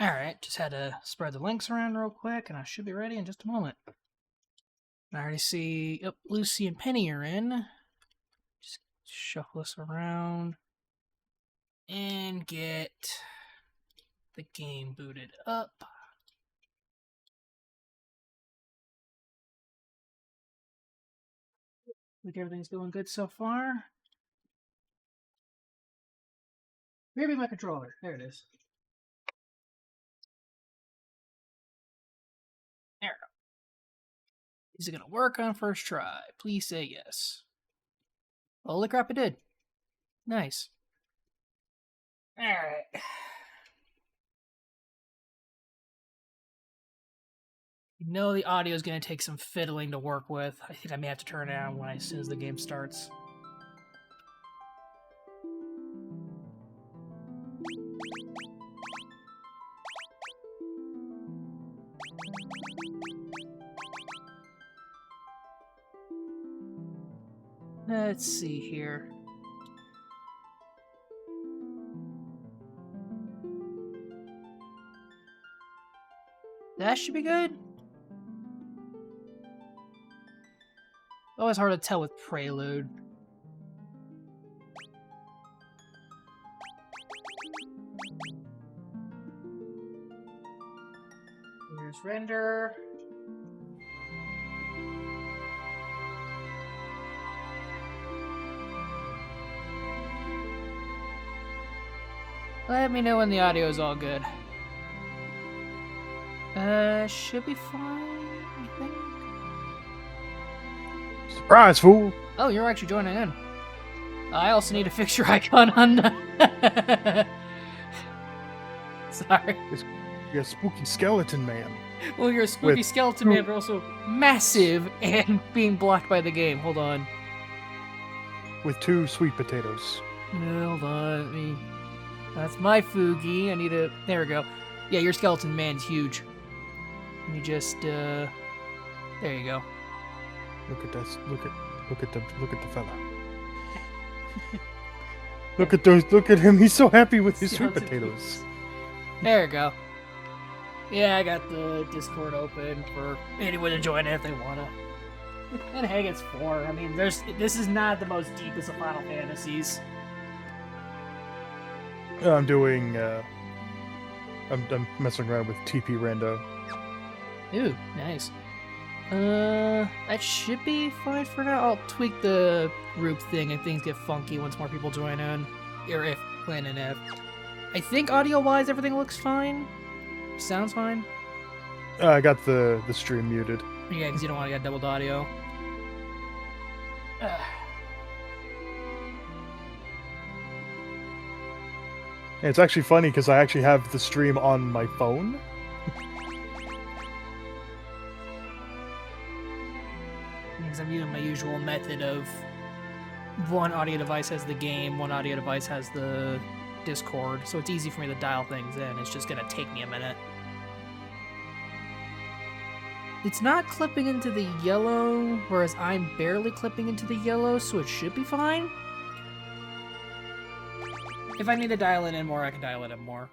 Alright, just had to spread the links around real quick, and I should be ready in just a moment. I already see, yep, Lucy and Penny are in. Just shuffle this around. And get the game booted up. Like everything's going good so far. Maybe my controller. There it is. There. Is it going to work on first try? Please say yes. Holy crap, it did. Nice. Alright. You know the audio is going to take some fiddling to work with. I think I may have to turn it on as soon as the game starts. Let's see here. That should be good. Always hard to tell with Prelude. Here's render. Let me know when the audio is all good. Should be fine, I think. Surprise, fool! Oh, you're actually joining in. I also need to fix your icon on the... Sorry. You're a spooky skeleton man. Well, you're a spooky skeleton man, but also massive and being blocked by the game. Hold on. With 2 sweet potatoes. Hold on. That's my Fugi. I need to... There we go. Yeah, your skeleton man's huge. Let me just, There you go. Look at this. Look at the fella. Look at him. He's so happy with his sweet potatoes. There you go. Yeah, I got the Discord open for anyone to join in if they wanna. And hey, it's 4. I mean, this is not the most deepest of Final Fantasies. I'm doing, I'm messing around with TP Rando. Ooh, nice. That should be fine for now. I'll tweak the group thing if things get funky once more people join in. Or if, when and if. I think audio-wise everything looks fine. Sounds fine. I got the stream muted. Yeah, because you don't want to get doubled audio. And it's actually funny because I actually have the stream on my phone. Because I'm using my usual method of one audio device has the game, one audio device has the Discord, so it's easy for me to dial things in. It's just gonna take me a minute. It's not clipping into the yellow, whereas I'm barely clipping into the yellow, so it should be fine. If I need to dial it in more, I can dial it in more.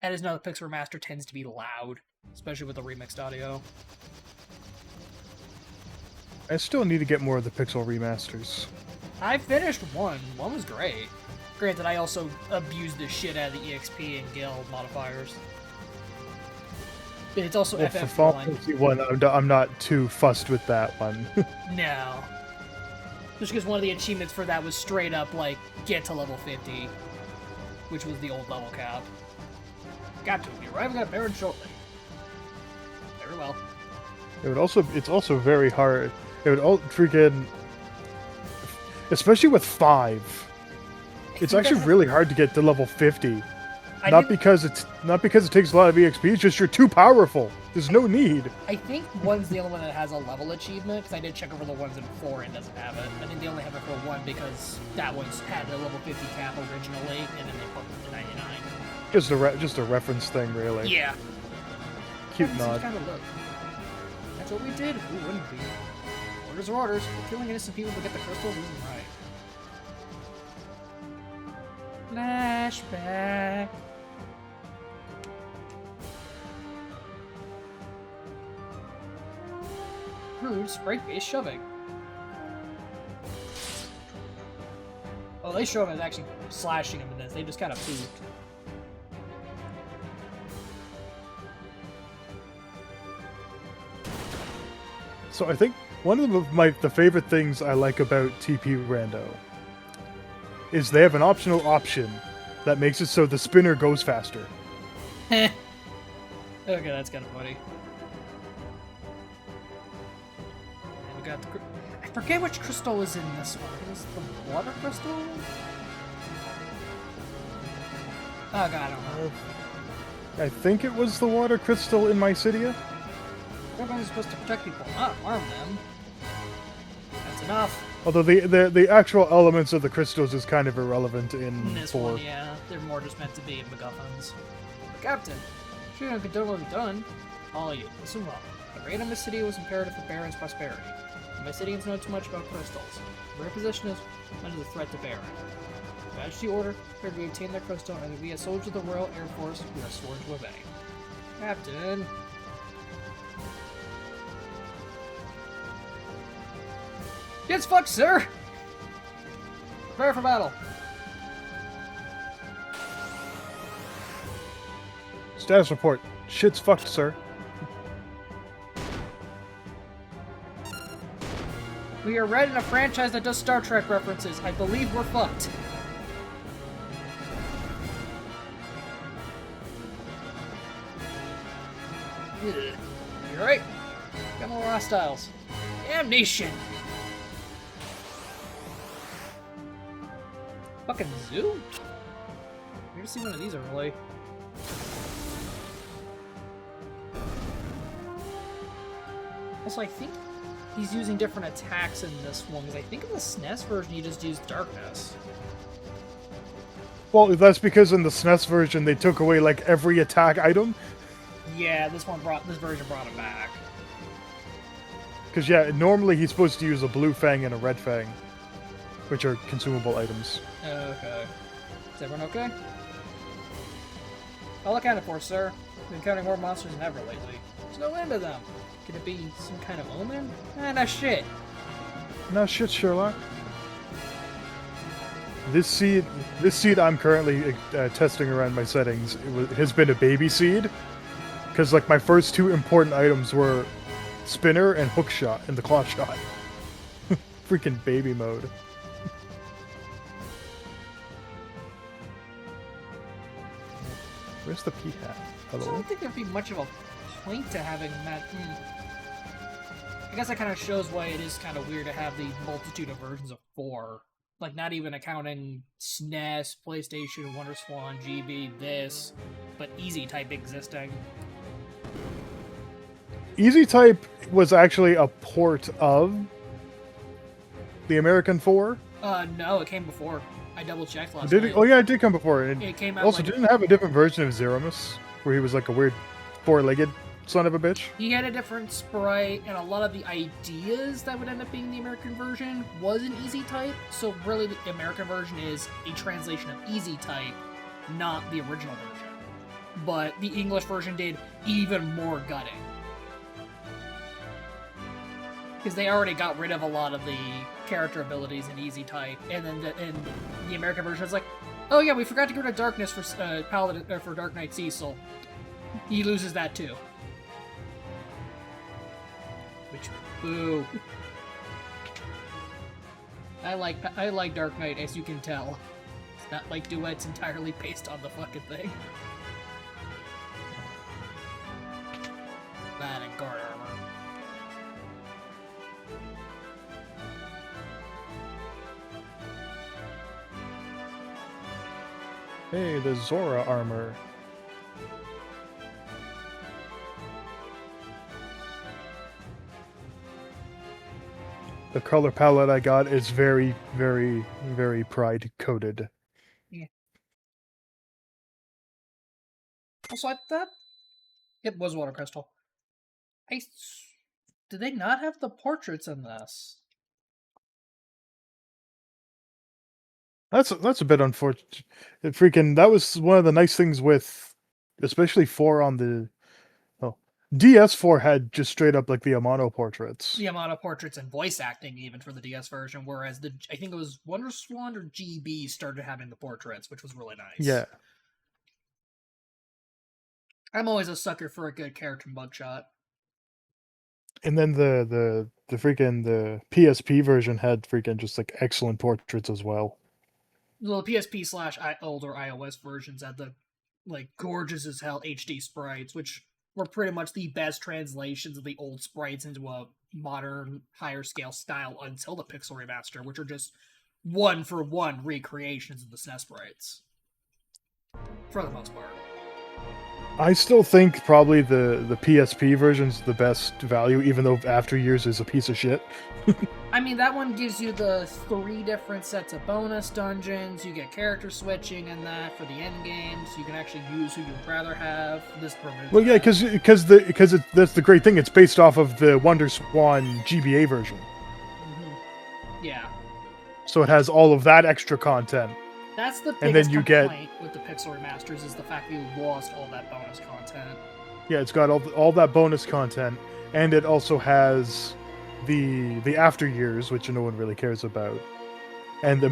I just know the Pixel Remaster tends to be loud, especially with the remixed audio. I still need to get more of the Pixel remasters. I finished one. One was great. Granted, I also abused the shit out of the EXP and Guild modifiers. But it's also Well, FF1. for Final Fantasy 1, I'm not too fussed with that one. No. Just because one of the achievements for that was straight up, like, get to level 50. Which was the old level cap. Got to be arriving at Baron shortly. Very well. It's also very hard. It would all freaking, especially with 5. It's actually really hard to get to level 50. Not because it takes a lot of EXP. It's just you're too powerful. There's no need. I think 1's the only one that has a level achievement, because I did check over the ones in 4 and doesn't have it. I think they only have it for 1 because that one's had a level 50 cap originally, and then they put it to 99. Just a reference thing, really. Yeah. Cute nod. Kind of look. That's what we did. Who wouldn't be? Orders are orders. We're killing innocent people to get the crystals isn't right. Flashback. Rude, sprite-based shoving. Oh, they show him as actually slashing him in this. They just kind of pooped. So I think one of the favorite things I like about TP Rando is they have an optional option that makes it so the spinner goes faster. Okay, that's kind of funny. And we got the... I forget which crystal is in this one. It was the water crystal? Oh god, I don't know. I think it was the water crystal in Mycidia. Everyone's supposed to protect people, not harm them. That's enough. Although the actual elements of the crystals is kind of irrelevant in this 4. one, yeah. They're more just meant to be MacGuffins. But Captain, sure you could done what we've done. All of you, listen well. The raid on the city was imperative for Baron's prosperity. The Mycidians know too much about crystals. Their position is under the threat to Baron. Majesty order, here we obtain their crystal, and we as soldiers of the Royal Air Force, we are sworn to obey. Captain. Gets fucked, sir! Prepare for battle. Status report. Shit's fucked, sir. We are red in a franchise that does Star Trek references. I believe we're fucked. You're right. Got more hostiles. Damnation! Fucking zoo? Never seen one of these early. Also, I think he's using different attacks in this one, because I think in the SNES version he just used Darkness. Well, that's because in the SNES version they took away like every attack item. Yeah, this version brought him back. Because yeah, normally he's supposed to use a blue fang and a red fang, which are consumable items. Okay. Is everyone okay? All accounted for, sir. We've been encountering more monsters than ever lately. There's no end to them. Could it be some kind of omen? No shit. No shit, Sherlock. This seed I'm currently testing around my settings has been a baby seed, because like my first 2 important items were spinner and hook shot and the claw shot. Freaking baby mode. Where's the P-hat? Hello? I don't think there'd be much of a point to having that. I guess that kind of shows why it is kind of weird to have the multitude of versions of 4. Like, not even accounting SNES, PlayStation, WonderSwan, GB, this, but Easy Type existing. Easy Type was actually a port of the American 4. No, it came before. I double checked last Did night. it? Oh yeah, it did come before. It came out also like... didn't it have a different version of Zeromus, where he was like a weird 4-legged son of a bitch. He had a different sprite, and a lot of the ideas that would end up being the American version was an Easy Type. So really, the American version is a translation of Easy Type, not the original version. But the English version did even more gutting. Because they already got rid of a lot of the character abilities in Easy Type, and then in the American version, it's like, oh yeah, we forgot to get rid of Darkness for Paladin for Dark Knight Cecil. He loses that too. Which, boo. I like Dark Knight, as you can tell. It's not like Duet's entirely based on the fucking thing. That and guard armor. Hey, the Zora armor. The color palette I got is very, very, very pride coded. Yeah. Also, I thought it was Water Crystal. Did they not have the portraits in this? That's a bit unfortunate. That was one of the nice things with, especially 4 on the. Oh, DS4 had just straight up like the Amano portraits. The amount of portraits and voice acting even for the DS version, whereas I think it was Wonder Swan or GB started having the portraits, which was really nice. Yeah. I'm always a sucker for a good character mugshot. And then the freaking the PSP version had freaking just like excellent portraits as well. Well, the PSP slash older iOS versions had the like gorgeous as hell HD sprites, which were pretty much the best translations of the old sprites into a modern, higher scale style until the Pixel Remaster, which are just one for one recreations of the SNES sprites. For the most part. I still think probably the PSP version's the best value, even though After Years is a piece of shit. I mean, that one gives you the 3 different sets of bonus dungeons. You get character switching in that for the end game, so you can actually use who you'd rather have. This Well, yeah, because that's the great thing. It's based off of the Wonder Swan GBA version, Yeah. so it has all of that extra content. That's the biggest And then you complaint with the Pixel Remasters is the fact that you lost all that bonus content. Yeah, it's got all that bonus content, and it also has the After Years, which no one really cares about, and the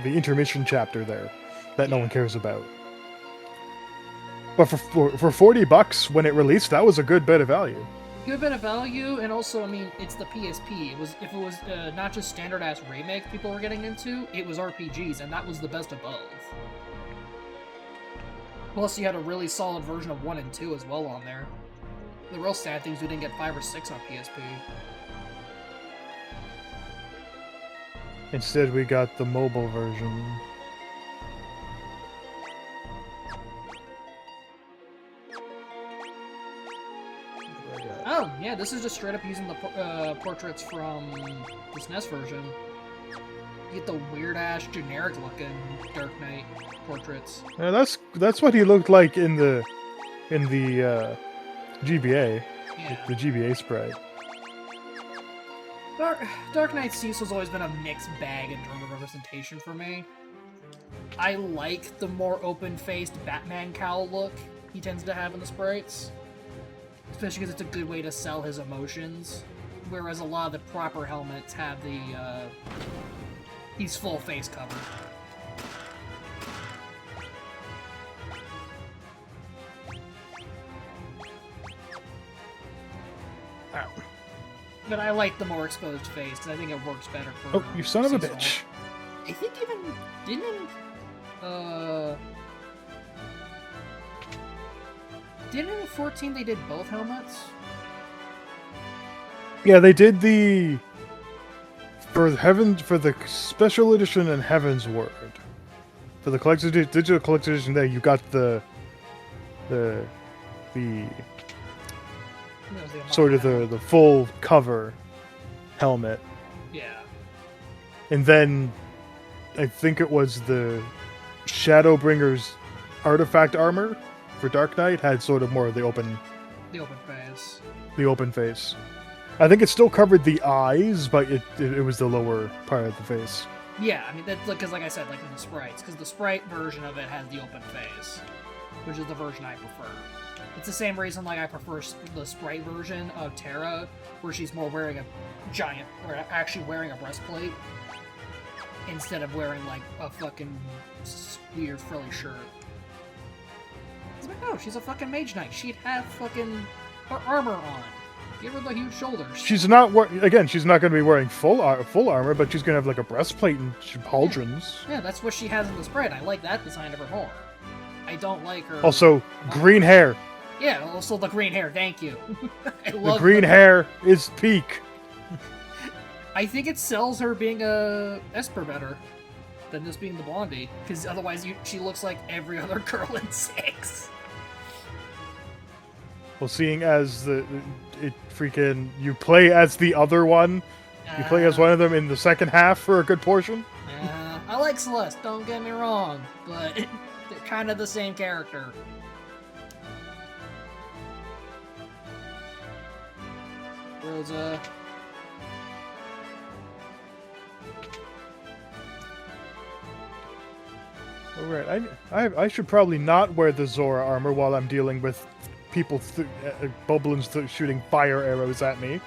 intermission chapter there that no one cares about. But for $40 when it released, that was a good bit of value. Good bit of value, and also, I mean, it's the PSP. If it was not just standard ass remakes people were getting into, it was RPGs, and that was the best of both. Plus, you had a really solid version of 1 and 2 as well on there. The real sad thing is we didn't get 5 or 6 on PSP. Instead, we got the mobile version. Oh, yeah, this is just straight up using the portraits from the SNES version. You get the weird-ass, generic-looking Dark Knight portraits. Yeah, that's what he looked like in the GBA, Yeah. the GBA sprite. Dark Knight's use has always been a mixed bag in terms of representation for me. I like the more open-faced Batman cowl look he tends to have in the sprites. Especially because it's a good way to sell his emotions. Whereas a lot of the proper helmets have he's full face covered. Ow. But I like the more exposed face, because I think it works better for... Oh, you son of a seasonal. bitch. I think didn't in 14 they did both helmets? Yeah, they did for the special edition and Heaven's Word. For the digital collector's edition there, you got the sort of the full cover helmet. Yeah. And then I think it was the Shadowbringer's artifact armor for Dark Knight had sort of more of the open face. The open face. I think it still covered the eyes, but it was the lower part of the face. Yeah, I mean, that's because, like I said, like in the sprites, because the sprite version of it has the open face, which is the version I prefer. It's the same reason, like, I prefer the sprite version of Terra, where she's more wearing a giant, or actually wearing a breastplate, instead of wearing, like, a fucking weird frilly shirt. It's like, no, she's a fucking mage knight. She'd have fucking armor on. Give her the huge shoulders. She's not she's not going to be wearing full armor, but she's going to have like a breastplate and pauldrons. Yeah, that's what she has in the sprite. I like that design of her more. I don't like her. Also, green hair. Yeah, also the green hair. Thank you. I The love green hair is peak. I think it sells her being a Esper better than this being the Blondie, because otherwise she looks like every other girl in 6. Well, seeing as you play as the other one, you play as one of them in the second half for a good portion. I like Celeste, don't get me wrong, but they're kind of the same character. Rosa. Alright, I should probably not wear the Zora armor while I'm dealing with people, boblins shooting fire arrows at me.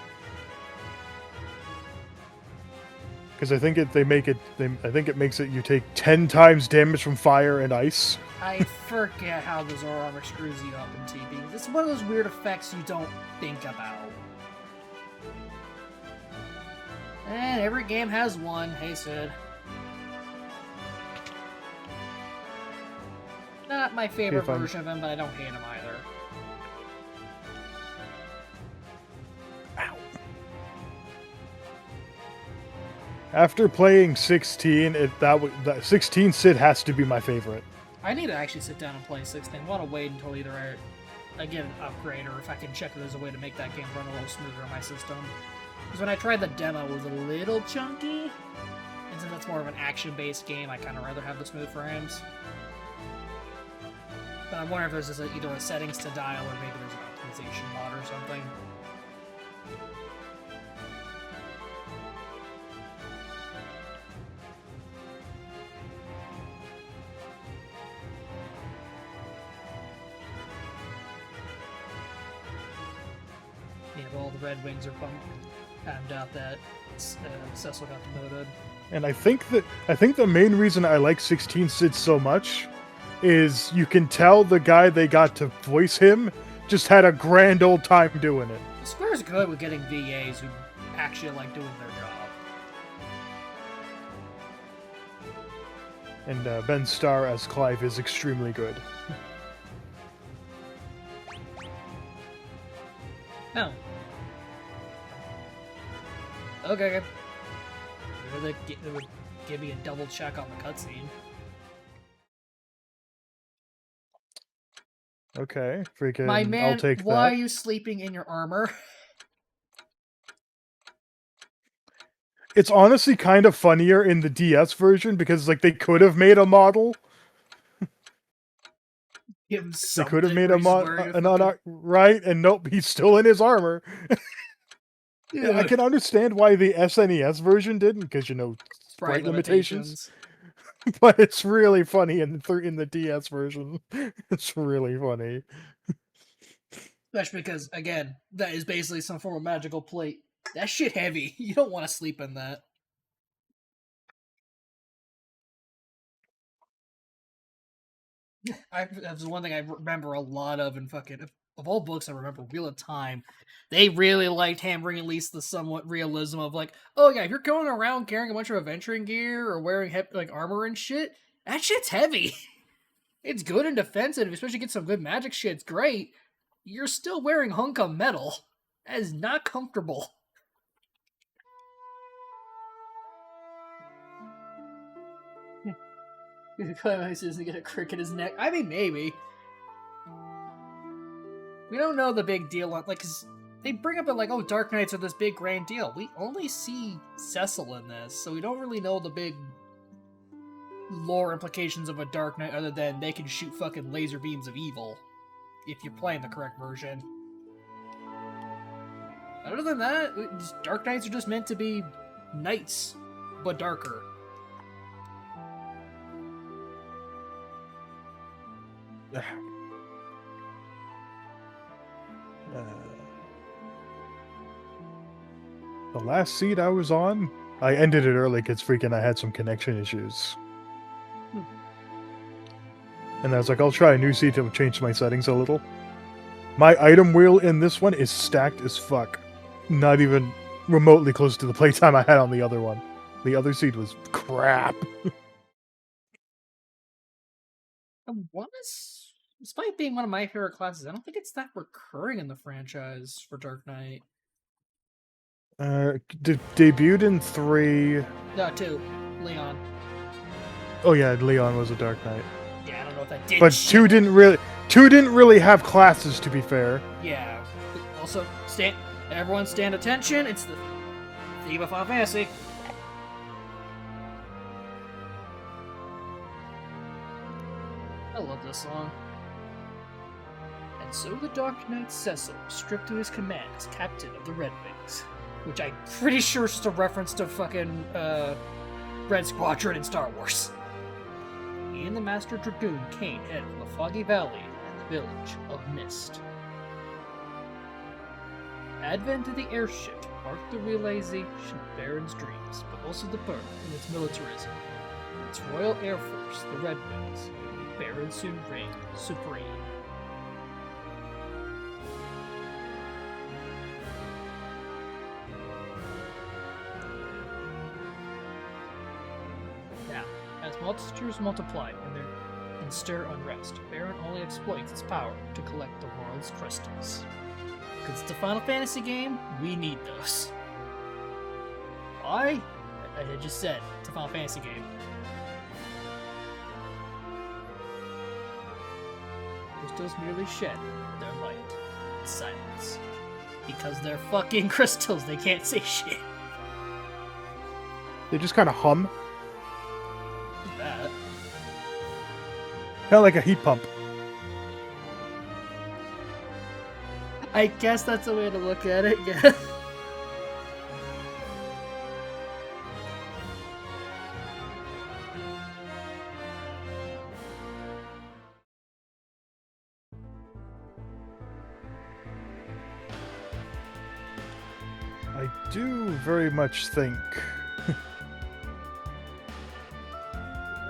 Because I think I think it makes it you take 10 times damage from fire and ice. I forget how the Zoro armor screws you up in TB. It's one of those weird effects you don't think about. And every game has one. Hey, Sid. Not my favorite version of him, but I don't hate him either. Ow. After playing 16, 16 Sid has to be my favorite. I need to actually sit down and play 16. I want to wait until either I get an upgrade or if I can check if there's a way to make that game run a little smoother on my system. Because when I tried the demo, it was a little chunky. And since it's more of an action-based game, I kind of rather have the smooth frames. But I wonder if there's either a settings to dial or maybe there's an optimization mod or something. Yeah, but all the Red Wings are pumped. I doubt that Cecil got demoted. And I think the main reason I like 16 Sid so much is you can tell the guy they got to voice him just had a grand old time doing it. Square's good with getting VAs who actually like doing their job. And Ben Starr as Clive is extremely good. Oh. Okay. They would give me a double check on the cutscene. Okay, freaking. My man, I'll take why that. are you sleeping in your armor? It's honestly kind of funnier in the DS version because like they could have made a model. They could have made a model, right? And nope, he's still in his armor. Yeah, I can understand why the SNES version didn't, because sprite limitations. But it's really funny in the DS version. It's really funny. Especially because, again, that is basically some form of magical plate. That shit heavy. You don't want to sleep in that. That's one thing I remember a lot of in fucking... Of all books I remember, Wheel of Time, they really liked hammering at least the somewhat realism of like, oh yeah, if you're going around carrying a bunch of adventuring gear or wearing armor and shit, that shit's heavy. It's good and defensive, especially get some good magic shit, it's great. You're still wearing hunk of metal. That is not comfortable. He says to get a crick in his neck. I mean, maybe. We don't know the big deal on, cause they bring up it like, oh, Dark Knights are this big grand deal. We only see Cecil in this, so we don't really know the big lore implications of a Dark Knight other than they can shoot fucking laser beams of evil, if you're playing the correct version. Other than that, Dark Knights are just meant to be knights, but darker. The last seed I was on, I ended it early because I had some connection issues. And I was like, I'll try a new seed to change my settings a little. My item wheel in this one is stacked as fuck. Not even remotely close to the playtime I had on the other one. The other seed was crap. Despite being one of my favorite classes, I don't think it's that recurring in the franchise for Dark Knight. Debuted in 3. No, 2. Leon. Oh yeah, Leon was a Dark Knight. Yeah, I don't know if that did. But shit. 2 didn't really have classes, to be fair. Yeah. Also, everyone stand attention. It's the theme of Final Fantasy. I love this song. And so the Dark Knight Cecil was stripped to his command as captain of the Red Wings, which I'm pretty sure is just a reference to fucking Red Squadron in Star Wars. He and the Master Dragoon Kane head for the Foggy Valley and the village of Mist. advent of the airship marked the realization of Baron's dreams, but also the birth of its militarism. Its Royal Air Force, the Red Wings, Baron soon reigned supreme. Now, as multitudes multiply and stir unrest, Baron only exploits its power to collect the world's crystals. Because it's a Final Fantasy game, we need those. Why? I just said, it's a Final Fantasy game. Crystals merely shed their light in silence. Because they're fucking crystals, they can't say shit. They just kind of hum. What's that? Kind of like a heat pump. I guess that's a way to look at it, yeah. I do very much think.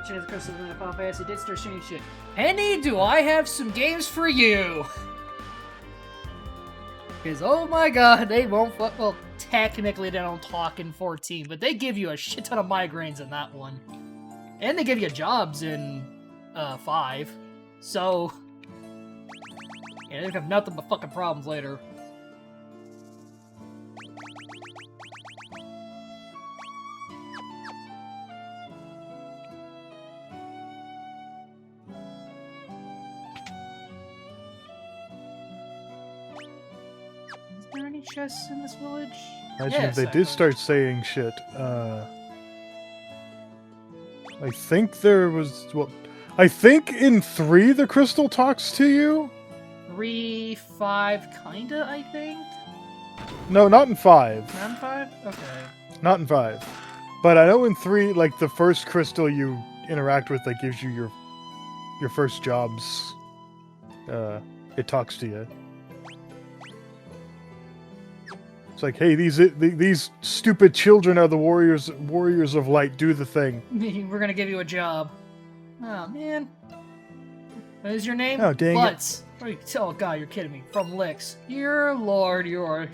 Chance crystals in the Final Fantasy did start showing shit. Penny, do I have some games for you? Because, oh my god, they won't well, technically they don't talk in 14, but they give you a shit ton of migraines in that one. And they give you jobs in 5. So, yeah, they have nothing but fucking problems later. Is there any chests in this village? Imagine Yes, if they I did thought- start saying shit. I think there was. Well, I think in 3 the crystal talks to you? 3, 5, kinda, I think? No, not in 5. Not 5? Okay. Not in 5. But I know in 3, like, the first crystal you interact with that gives you your first jobs, it talks to you. It's like, hey, these stupid children are the warriors of light. Do the thing. We're gonna give you a job. Oh, man. What is your name? Oh, dang it. Butts. Oh, God, you're kidding me. From Licks. Dear Lord, you are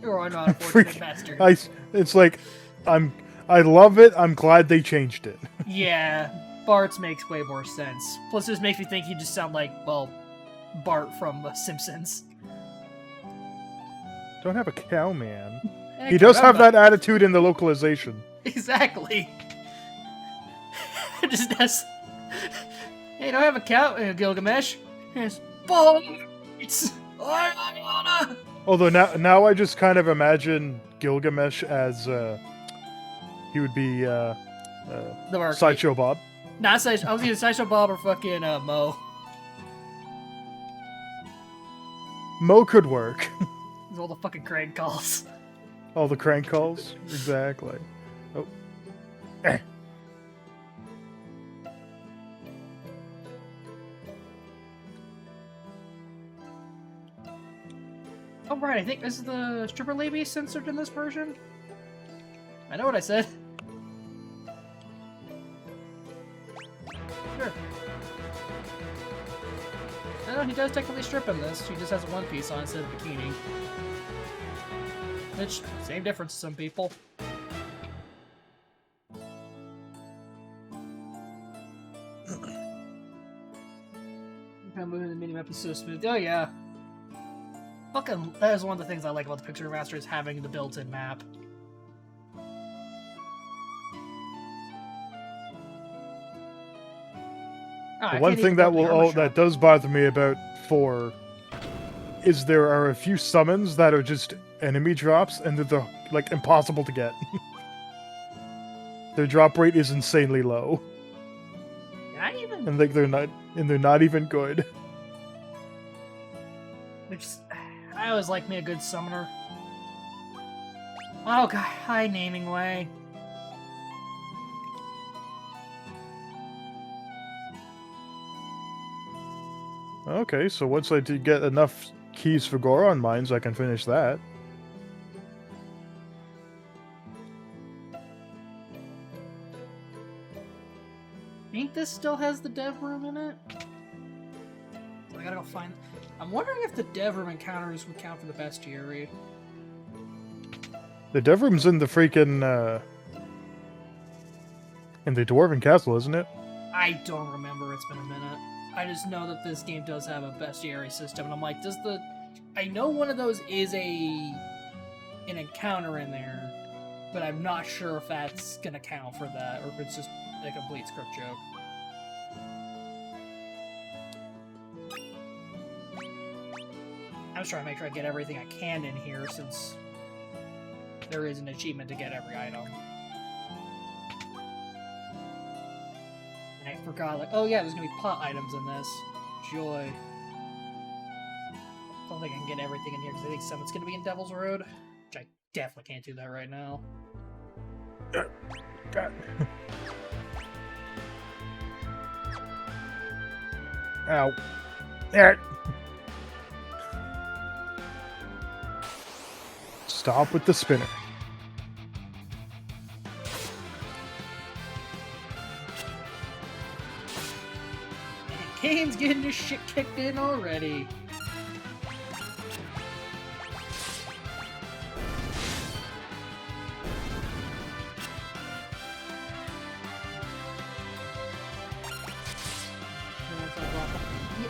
not a Freak. fortunate bastard. It's like, I love it. I'm glad they changed it. Yeah, Bart's makes way more sense. Plus, this makes me think you just sound like, well, Bart from Simpsons. Don't have a cow, man. Eh, He does have caramba. that attitude in the localization. Exactly. Just as. Hey, don't have a cow, Gilgamesh. Yes. It's. I wanna. Although now I just kind of imagine Gilgamesh as he would be The market. Sideshow Bob. Not Sideshow. I was either Sideshow Bob or fucking Mo. Mo could work. All the fucking Craig calls. All the crank calls. Exactly. Oh. Eh. Oh, right, I think this is the stripper lady censored in this version. I know what I said. Sure. No, he does technically strip in this. She just has a one piece on instead of a bikini. Which, same difference to some people. Kind of moving the mini-map is so smooth. Oh, yeah. Fucking, that is one of the things I like about the Picture Remaster is having the built-in map. Oh, The one thing that does bother me about 4 is there are a few summons that are just enemy drops and they're like impossible to get. Their drop rate is insanely low, Not even. and like they're not even good. Which I always like me a good summoner. Oh god, hi naming way. Okay, so once I did get enough keys for Goron mines, I can finish that. this still has the dev room in it. So I gotta go find... I'm wondering if the dev room encounters would count for the bestiary. The dev room's in the freaking, in the Dwarven Castle, isn't it? I don't remember, it's been a minute. I just know that this game does have a bestiary system, and I'm like, does the... I know one of those is an encounter in there, but I'm not sure if that's gonna count for that, or if it's just a complete script joke. I'm just trying to make sure I get everything I can in here, since there is an achievement to get every item. And I forgot, like, oh yeah, there's gonna be pot items in this. Joy. I don't think I can get everything in here, because I think some it's gonna be in Devil's Road, which I definitely can't do that right now. God. Ow. There. Stop with the spinner. And Kane's getting his shit kicked in already.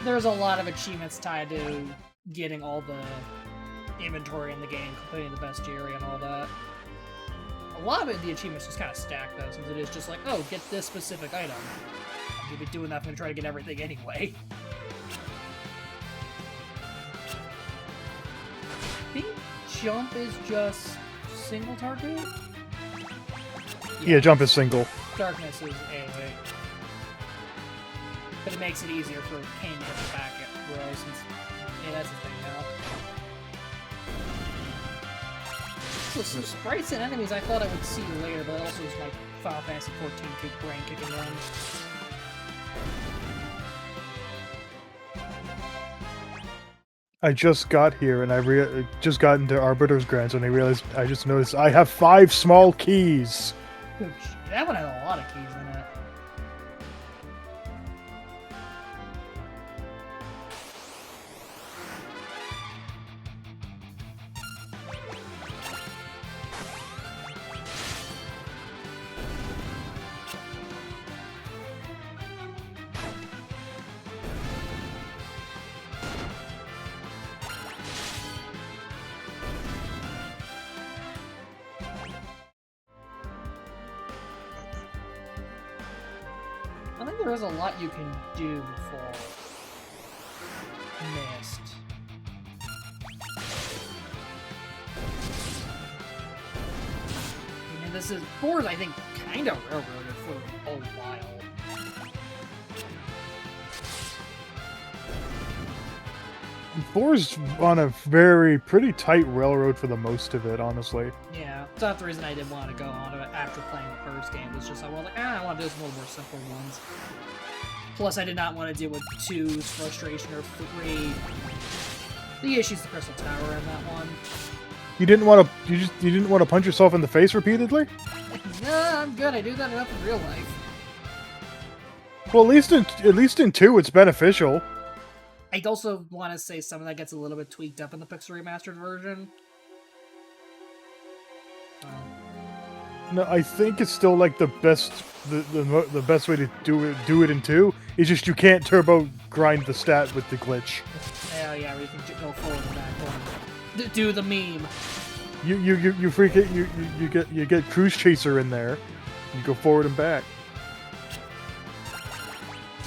There's a lot of achievements tied to getting all the inventory in the game, completing the bestiary and all that. A lot of the achievements just kind of stack though, since it is just like, oh, get this specific item. You'll be doing that if I'm gonna try to get everything anyway. I think jump is just single target? Yeah, jump is single. Darkness is AoE. But it makes it easier for Kane to hit the back row, since, yeah, that's the thing now. So some sprites and enemies I thought I would see later, but also is my Final Fantasy 14 brain kicking in. I just got here and I just got into Arbiter's Grants and I just noticed I have 5 small keys. That one had a lot of keys in it. I think there is a lot you can do before Mist. I mean, this is 4's, I think, kind of railroaded for a while. Four's on a pretty tight railroad for the most of it, honestly. Yeah, it's not the reason I didn't want to go on to it after playing the first game. It's just I was like, I want to do some more simple ones. Plus, I did not want to deal with 2's frustration or 3. The issues the Crystal Tower in that one. You didn't want to. You didn't want to punch yourself in the face repeatedly. Nah, I'm good. I do that enough in real life. Well, at least in 2, it's beneficial. I'd also want to say some of that gets a little bit tweaked up in the Pixel Remastered version. No, I think it's still like the best. The best way to do it in 2 is just you can't turbo grind the stat with the glitch. Yeah, yeah, where you can go forward and back one. Do the meme. You freak it. You get Cruise Chaser in there. You go forward and back.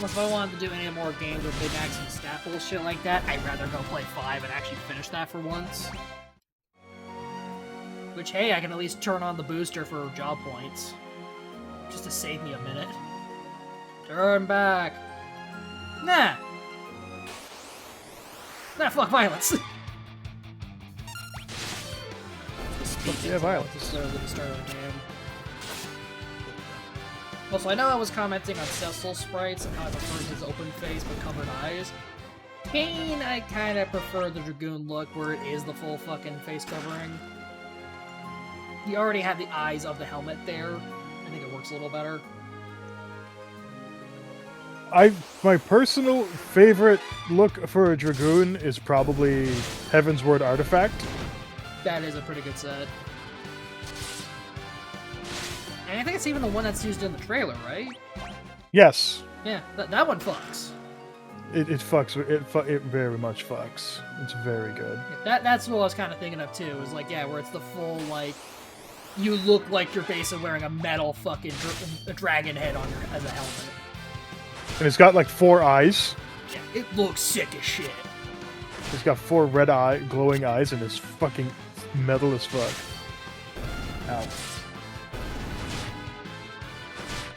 If I wanted to do any more games with big max and stat bullshit like that, I'd rather go play 5 and actually finish that for once. Which, hey, I can at least turn on the booster for job points. Just to save me a minute. Turn back. Nah. Nah, fuck violence. Yeah, violence. Slowly the start of the game. Also, I know I was commenting on Cecil's sprites and how I prefer his open face but covered eyes. Kane, I kind of prefer the Dragoon look where it is the full fucking face covering. You already have the eyes of the helmet there. I think it works a little better. My personal favorite look for a Dragoon is probably Heaven's Word Artifact. That is a pretty good set. And I think it's even the one that's used in the trailer, right? Yes. Yeah, that one fucks. It fucks. It very much fucks. It's very good. That's what I was kind of thinking of too. Is like, yeah, where it's the full like, you look like you're basically wearing a metal fucking dragon head on your as a helmet. And it's got like 4 eyes. Yeah, it looks sick as shit. It's got 4 red glowing eyes, and it's fucking metal as fuck. Ow.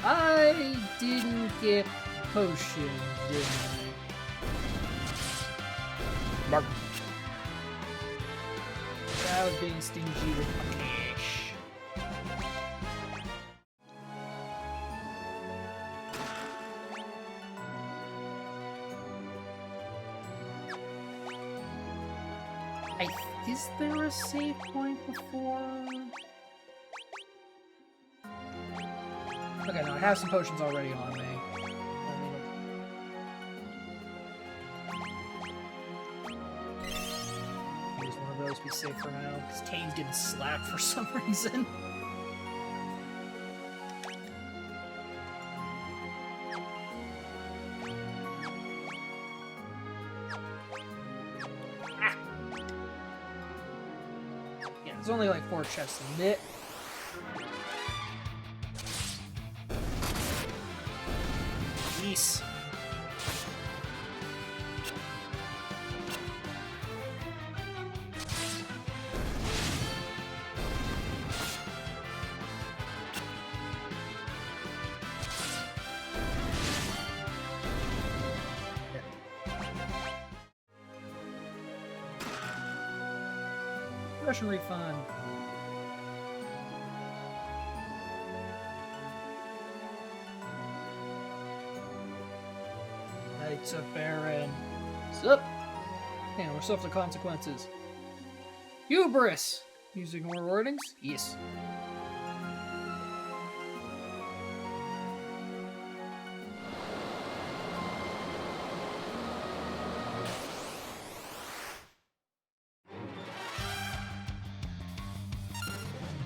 I didn't get potion, did I? Mark. I was being stingy with my cash. Is there a save point before? Okay, no, I have some potions already on me. Use one of those, be safe for now, because Kane's getting slapped for some reason. There's only like 4 chests in it. Jeez. Russian refund. Knights of Baron. Sup? Man, we're stuff the consequences. Hubris! Using more wordings? Yes.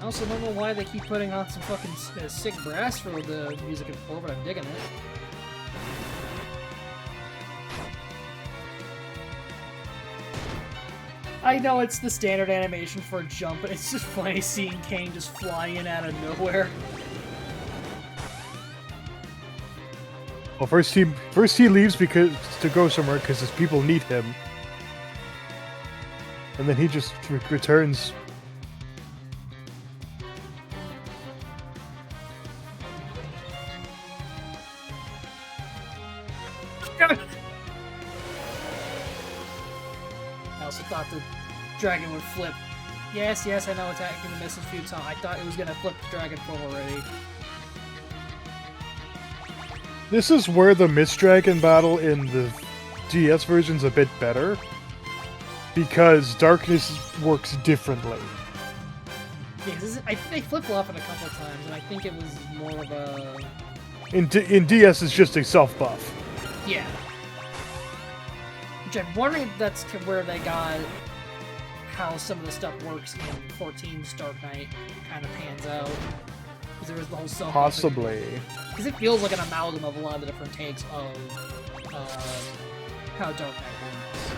I also don't know why they keep putting on some fucking sick brass for the music and 4, but I'm digging it. I know it's the standard animation for a jump, but it's just funny seeing Kane just fly in out of nowhere. Well, first he leaves because to go somewhere because his people need him, and then he just returns. I also thought the dragon would flip. Yes, I know attacking the missiles a few times. I thought it was gonna flip the dragon full already. This is where the Mist Dragon battle in the DS version's a bit better, because darkness works differently. Yeah, I think they flip-flop it a couple times, and I think it was more of a... In DS, it's just a self-buff. Yeah. Which I'm wondering if that's where they got how some of the stuff works in 14's Dark Knight kind of pans out. Because there was the whole self-buff. Possibly. Because it feels like an amalgam of a lot of the different takes of how Dark Knight works.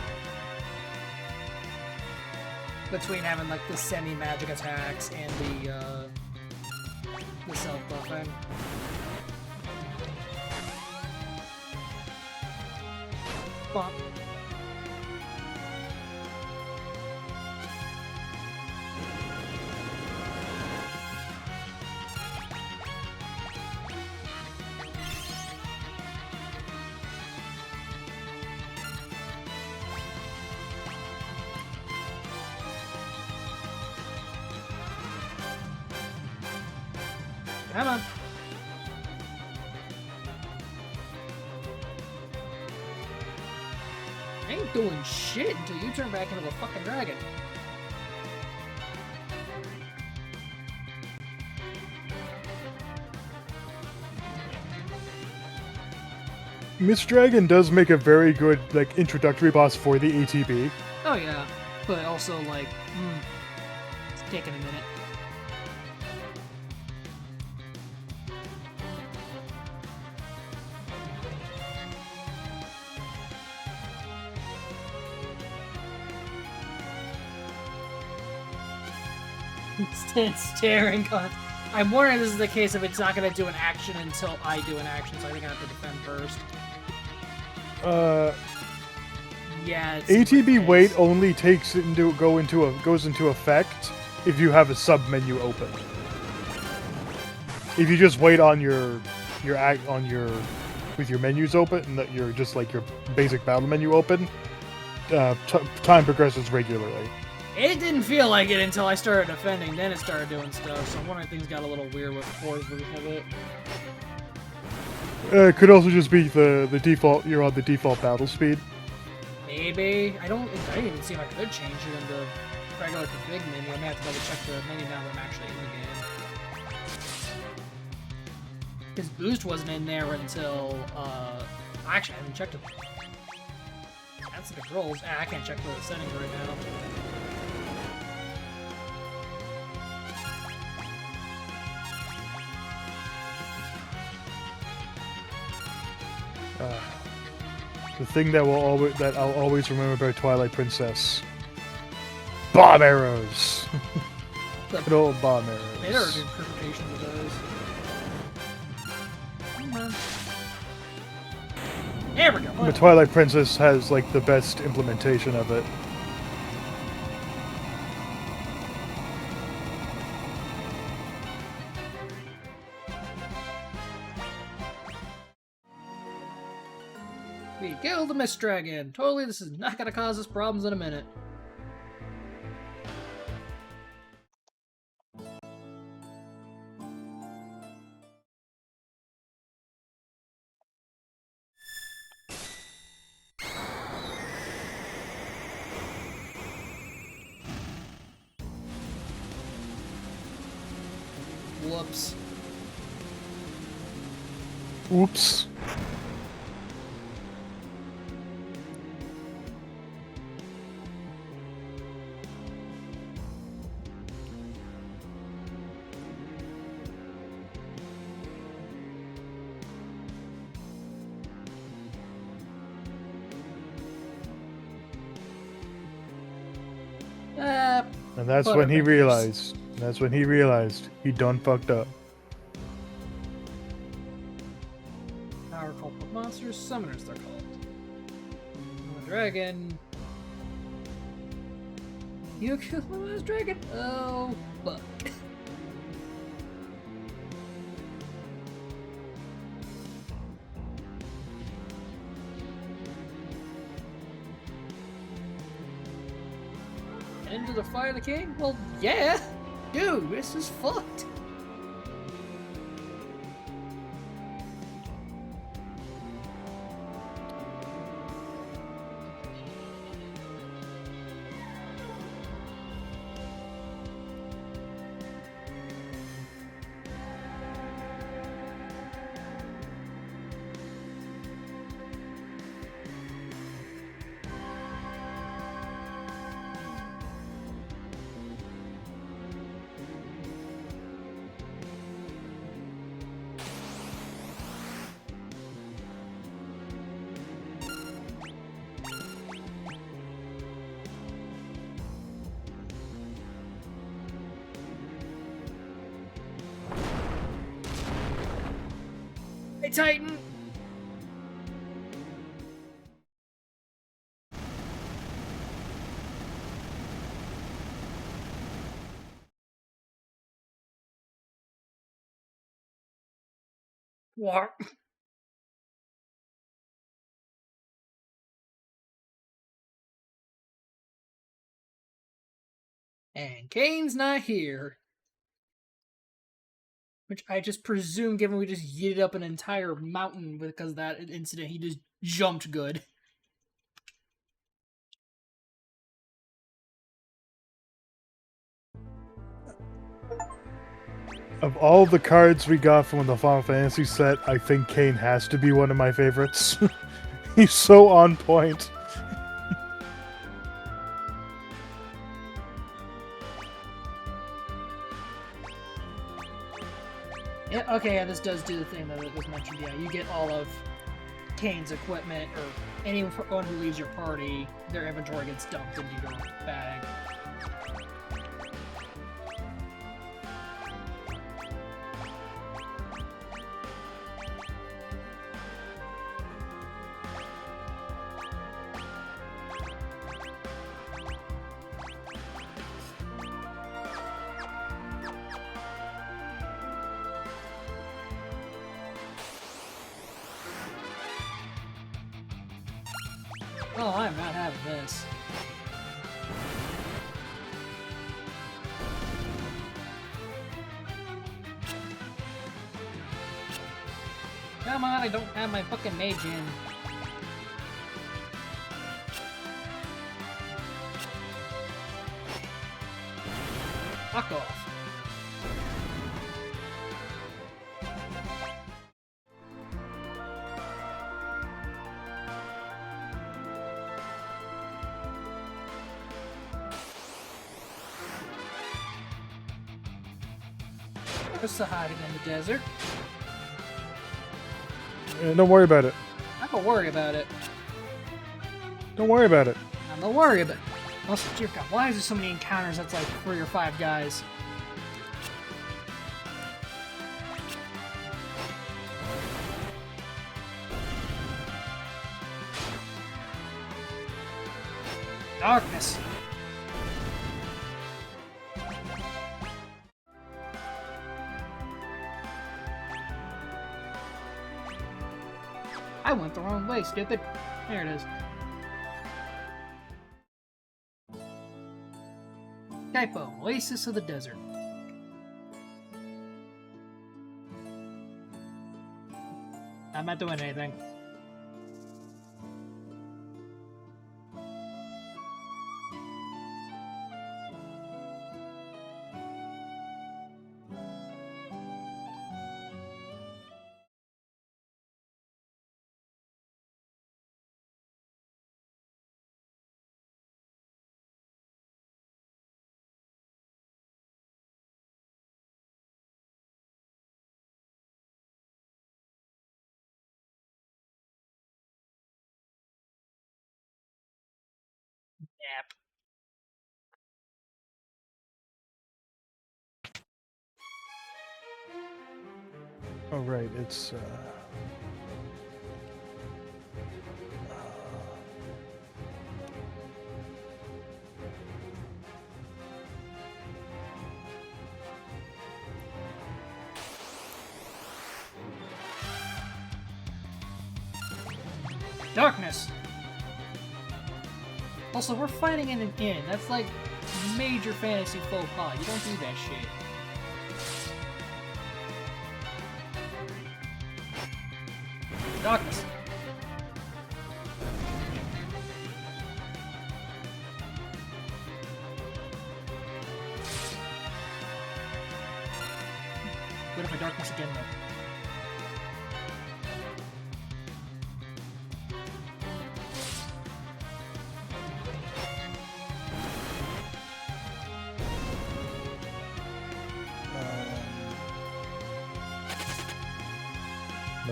Between having like the semi-magic attacks and the self-buffing. Bump. Come on. I ain't doing shit until you turn back into a fucking dragon. Miss Dragon does make a very good like introductory boss for the ATB. Oh yeah, but also like, it's taking a minute. Stand staring. I'm wondering if this is the case if it's not going to do an action until I do an action, so I think I have to defend first. Yeah. It's ATB wait only goes into effect if you have a sub menu open. If you just wait on with your menus open and that you're just like your basic battle menu open, time progresses regularly. It didn't feel like it until I started defending, then it started doing stuff, so I'm wondering if things got a little weird with 4's version of it. It could also just be the default, you're on the default battle speed. Maybe. I didn't even see if I could change it in the regular config menu. I may have to double check the menu now that I'm actually in the game. His boost wasn't in there until, actually I haven't checked it. That's the controls. I can't check the settings right now. The thing that I'll always remember about Twilight Princess: bomb arrows. Good old bomb arrows. There are good interpretations of those. There we go. But Twilight Princess has like the best implementation of it. We killed the Mist Dragon. Totally, this is not gonna cause us problems in a minute. Whoops. Oops. And that's when he realized. That's when he realized he done fucked up. Power called monsters, summoners they're called. The dragon. You killed my last dragon? Oh, fuck. Into the Fire of the King? Well, yeah! Dude, this is fucked! Hey, Titan! What? And Kane's not here. Which I just presume, given we just yeeted up an entire mountain because of that incident, he just jumped good. Of all the cards we got from the Final Fantasy set, I think Kane has to be one of my favorites. He's so on point. Yeah, okay, yeah, this does do the thing that was mentioned. Yeah, you get all of Kane's equipment, or anyone who leaves your party, their inventory gets dumped into your bag. Oh, I'm not having this. Come on, I don't have my fucking mage in. Fuck off. Just hiding in the desert. Don't worry about it. I'm gonna worry about it. Don't worry about it. I'm gonna worry about it. Also, dear God, why is there so many encounters that's like 3 or 5 guys? Darkness. I went the wrong way, stupid. There it is. Typo, Oasis of the Desert. I'm not doing anything. Yep. Oh, right, it's, Darkness! Also, we're fighting in an inn. That's like major fantasy faux pas. You don't do that shit. Darkness! What if I darkness again, though?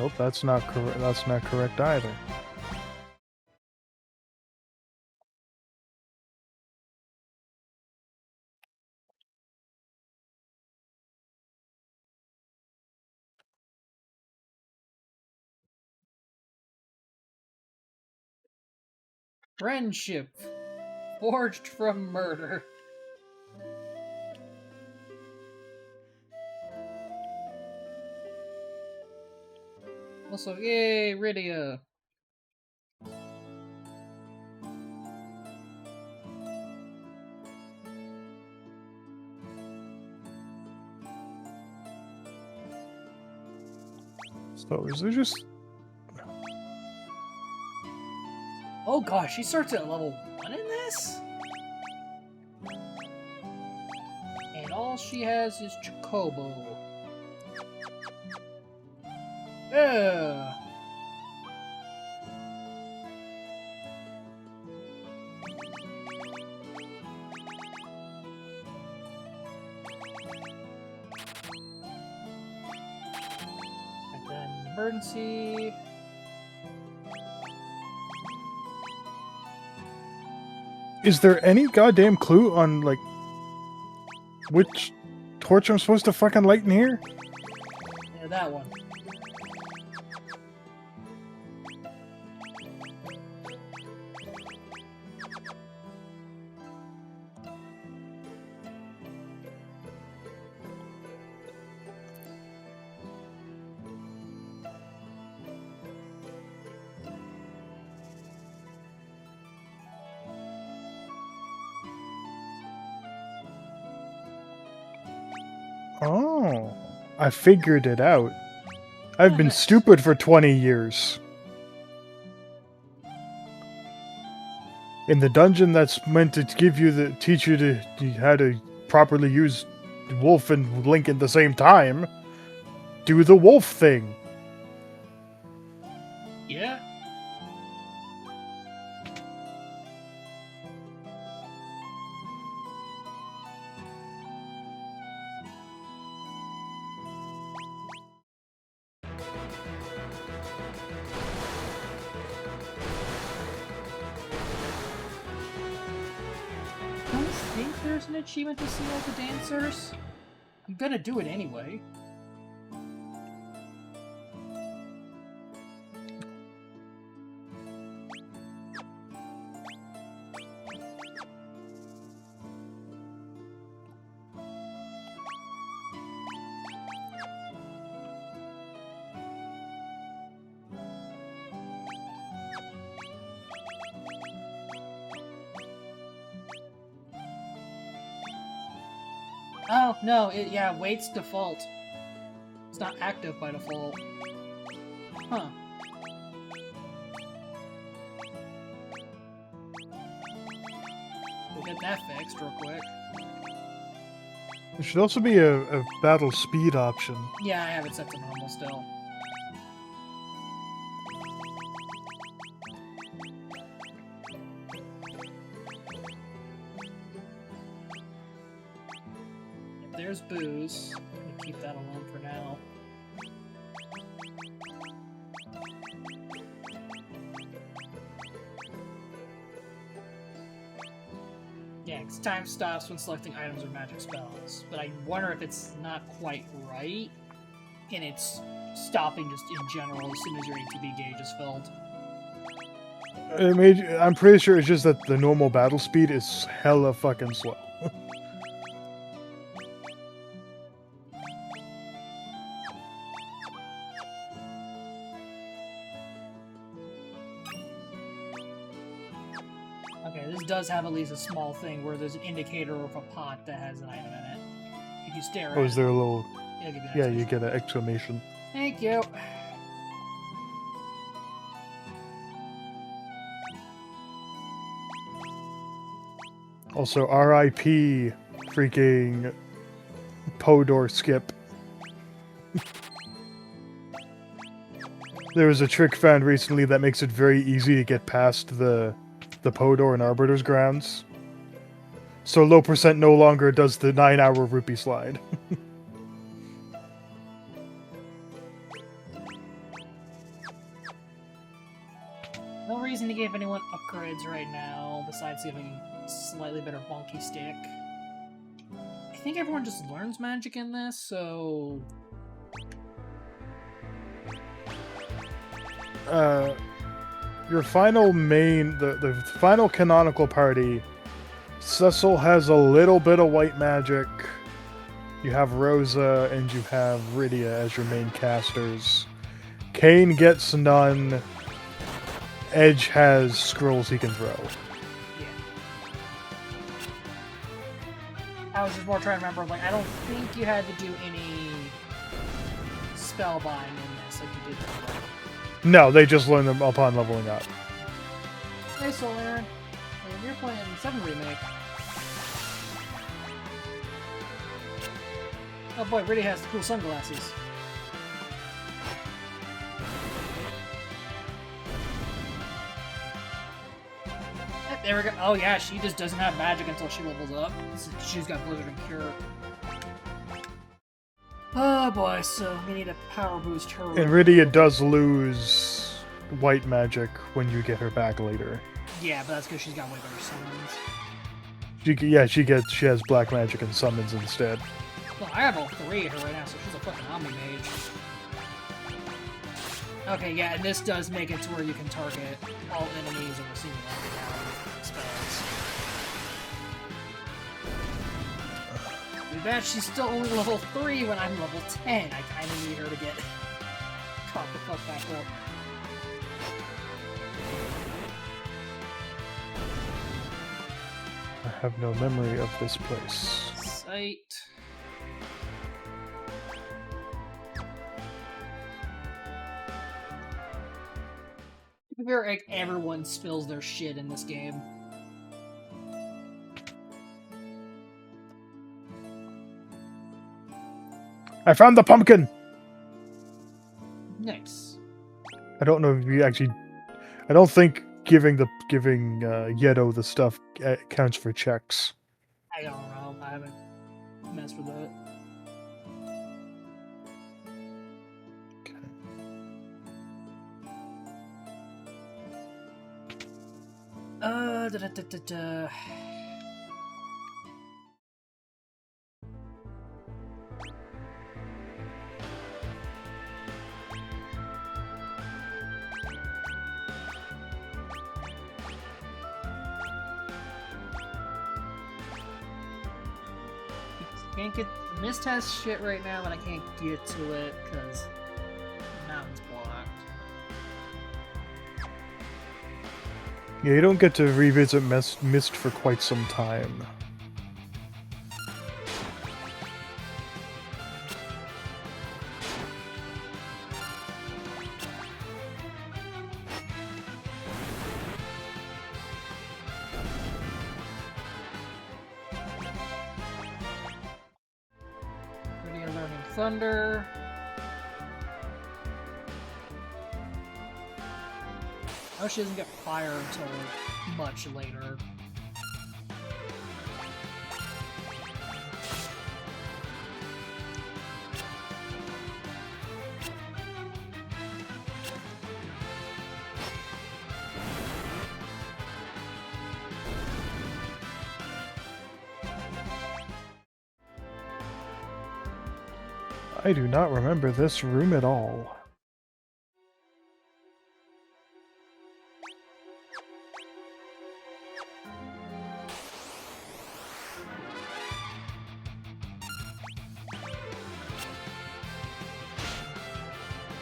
nope, that's not correct. That's not correct either. Friendship. Forged from murder. Also, yay, Rydia. So is there just... Oh gosh, she starts at level 1 in this? And all she has is Chocobo. Ugh. And then emergency. Is there any goddamn clue on, like, which torch I'm supposed to fucking light in here? Yeah, that one. Oh, I figured it out. I've been Nice. stupid for 20 years. In the dungeon that's meant to give you the teach you to how to properly use Wolf and Link at the same time, do the wolf thing. Yeah. I don't think there's an achievement to see all the dancers. I'm gonna do it anyway. Oh, no, yeah, wait's default. It's not active by default. Huh. We'll get that fixed real quick. There should also be a battle speed option. Yeah, I have it set to normal still. There's booze. I'm gonna keep that alone for now. Yeah, because time stops when selecting items or magic spells. But I wonder if it's not quite right, and it's stopping just in general as soon as your ATB gauge is filled. I'm pretty sure it's just that the normal battle speed is hella fucking slow. Okay, this does have at least a small thing where there's an indicator of a pot that has an item in it. If you stare at Oh, is there a little... it'll give you an Yeah, you exclamation. get an exclamation. Thank you. Also, RIP freaking Podor skip. There was a trick found recently that makes it very easy to get past the Podor and Arbiter's grounds. So low percent no longer does the 9-hour rupee slide. No reason to give anyone upgrades right now, besides giving a slightly better bonky stick. I think everyone just learns magic in this, so... Your final the final canonical party, Cecil has a little bit of white magic. You have Rosa and you have Rydia as your main casters. Kane gets none. Edge has scrolls he can throw. Yeah. I was just more trying to remember, like, I don't think you had to do any spellbind in this, like you did before. No, they just learn them upon leveling up. Hey, Solar. You're playing 7 Remake. Oh boy, Rydia has the cool sunglasses. There we go. Oh yeah, she just doesn't have magic until she levels up. She's got Blizzard and Cure. Oh boy, so we need a power boost her. And Rydia does lose white magic when you get her back later. Yeah, but that's because she's got way better summons. She has black magic and summons instead. Well, I have all three of her right now, so she's a fucking Omni Mage. Okay, yeah, and this does make it to where you can target all enemies in a single round now with spells. Too bad she's still only level 3 when I'm level 10. I kinda need her to get caught the fuck back up. I have no memory of this place. Sight. I feel like everyone spills their shit in this game. I found the pumpkin! Nice. I don't know if we actually... I don't think giving Yedo the stuff counts for checks. I don't know. I haven't messed with it. Da. Can't get Mist has shit right now, but I can't get to it because the mountain's blocked. Yeah, you don't get to revisit Mist for quite some time. You're learning Thunder. Oh, she doesn't get fire until much later. I do not remember this room at all.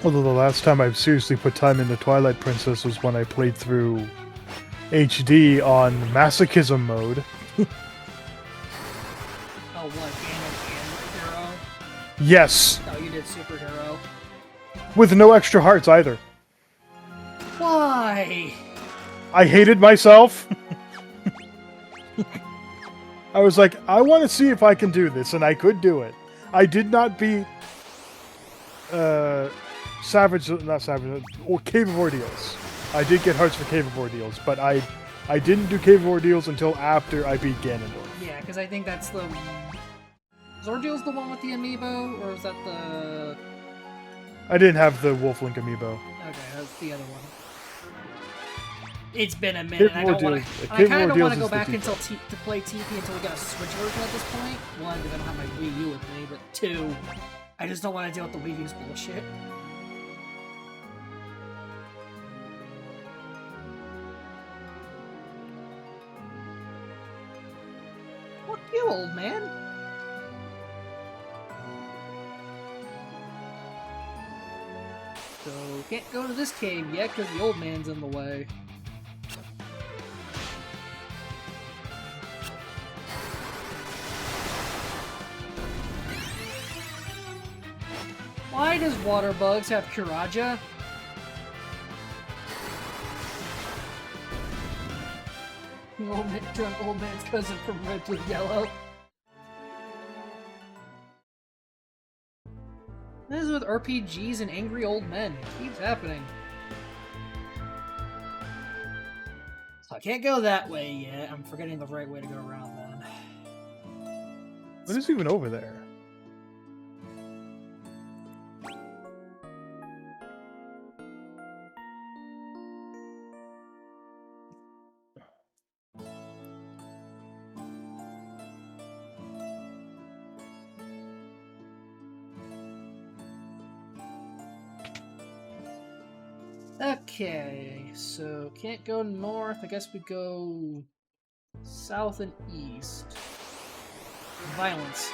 Although the last time I've seriously put time into Twilight Princess was when I played through HD on masochism mode. Oh, what? Ganon and Hero? Yes! Oh, you did Superhero. With no extra hearts either. Why? I hated myself. I was like, I want to see if I can do this, and I could do it. I did not beat not Savage, or Cave of Ordeals. I did get hearts for Cave of Ordeals, but I didn't do Cave of Ordeals until after I beat Ganondorf. Yeah, because I think that's the... Is Ordeal's the one with the amiibo, or is that the... I didn't have the Wolf Link amiibo. Okay, that's the other one. It's been a minute. Cave of Ordeals- I Cave of kind of don't want Ordeals to go is the back default. to play TP until we get a Switch version at this point. One, because I don't have my Wii U with me, but two, I just don't want to deal with the Wii U's bullshit. Fuck you, old man. So, can't go to this cave yet because the old man's in the way. Why does water bugs have Kuraja? Drunk old man's cousin from red to yellow. This is with RPGs and angry old men. It keeps happening. Touch can't go that way yet. I'm forgetting the right way to go around then. What is even over there? Okay, so can't go north. I guess we go south and east. Violence.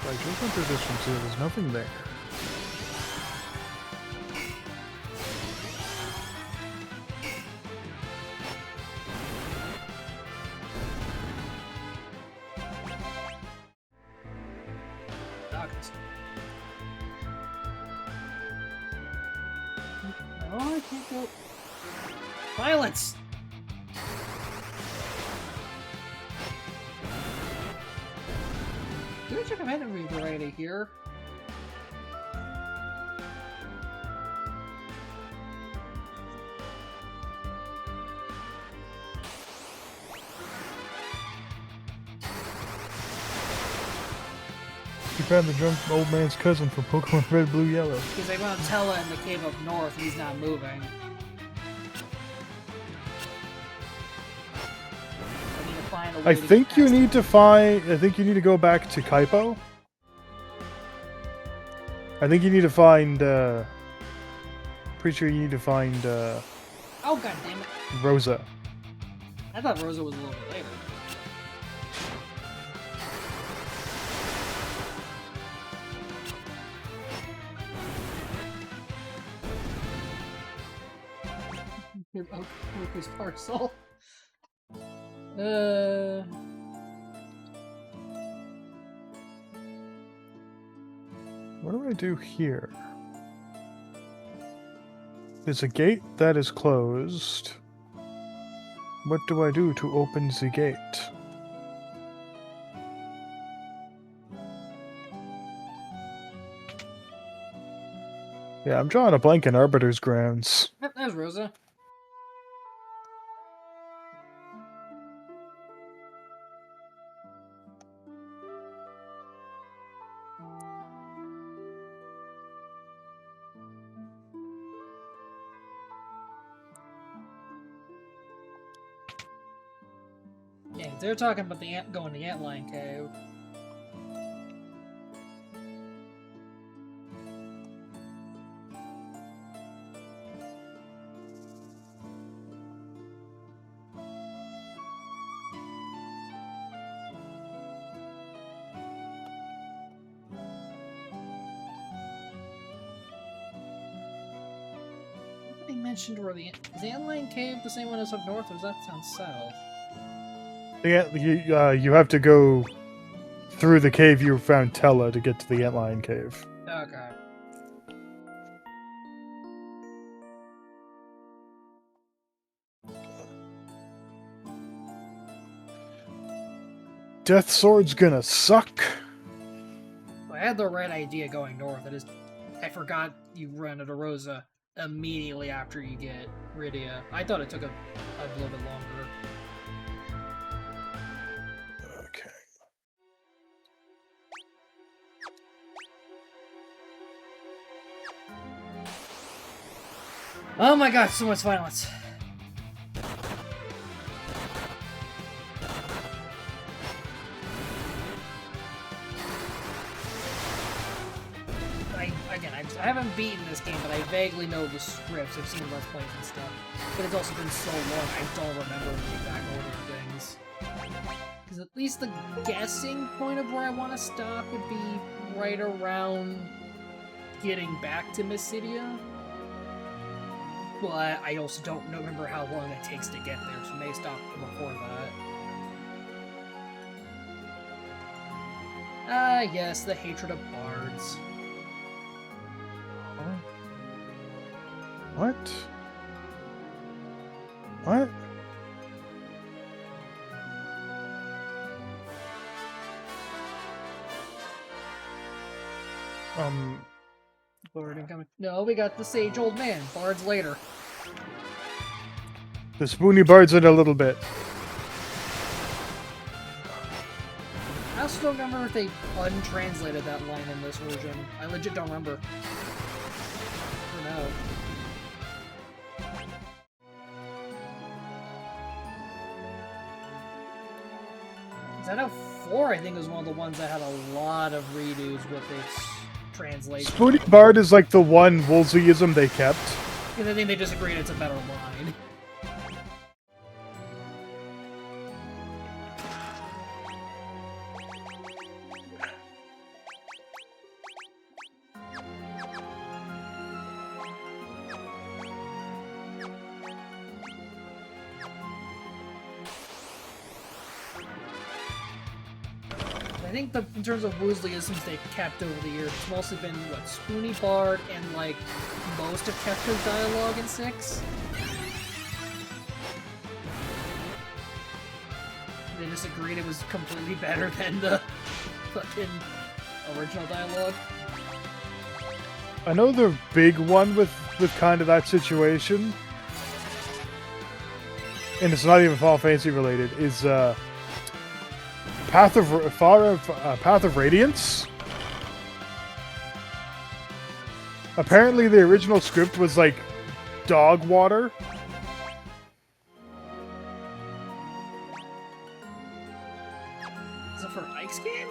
I just went through this one, so there's nothing there. Darkness. No, I can't go. Violence! Do I check if I had every variety here? You found the drunk old man's cousin from Pokemon Red, Blue, Yellow. Because I found Tella in the cave up north, he's not moving. I need to find a way I to get think you past need him. to find. I think you need to go back to Kaipo. I think you need to find. Pretty sure you need to find Oh, god damn it. Rosa. I thought Rosa was a little bit later. Oku's parcel. What do I do here? There's a gate that is closed. What do I do to open the gate? Yeah, I'm drawing a blank in Arbiter's grounds. Yep, there's Rosa. Yeah, they're talking about the going to the Antlion Cave. Nobody mentioned where is the Antlion Cave the same one as up north, or does that sound south? Yeah, you have to go through the cave you found Tella to get to the Antlion Cave. Okay. Death Sword's gonna suck. Well, I had the right idea going north. I forgot you run into Rosa immediately after you get Rydia. I thought it took a little bit longer. Okay. Oh my god, so much violence. I haven't beaten this game, but I vaguely know the scripts. I've seen Let's Plays and stuff. But it's also been so long, I don't remember the exact order of things. Because at least the guessing point of where I want to stop would be right around getting back to Mysidia. Well, I also don't remember how long it takes to get there, so I may stop before that. Yes, the hatred of bards. What? What? Bard incoming. No, we got the sage old man. Bards later. The spoony birds in a little bit. I also don't remember if they untranslated that line in this version. I legit don't remember. I don't know. Shadow 4, I think, was one of the ones that had a lot of redos with its translation. Spoony Bard is like the one Woolseyism they kept. Because I think they just agreed it's a better line. I think in terms of Woolseyisms they kept over the years, it's mostly been, what, Spoony Bard and, like, most of Kefka's dialogue in 6? They just agreed it was completely better than the fucking original dialogue. I know the big one with kind of that situation, and it's not even Final Fantasy related, is Path of Radiance. Apparently, the original script was like dog water. Is it for Ike's game?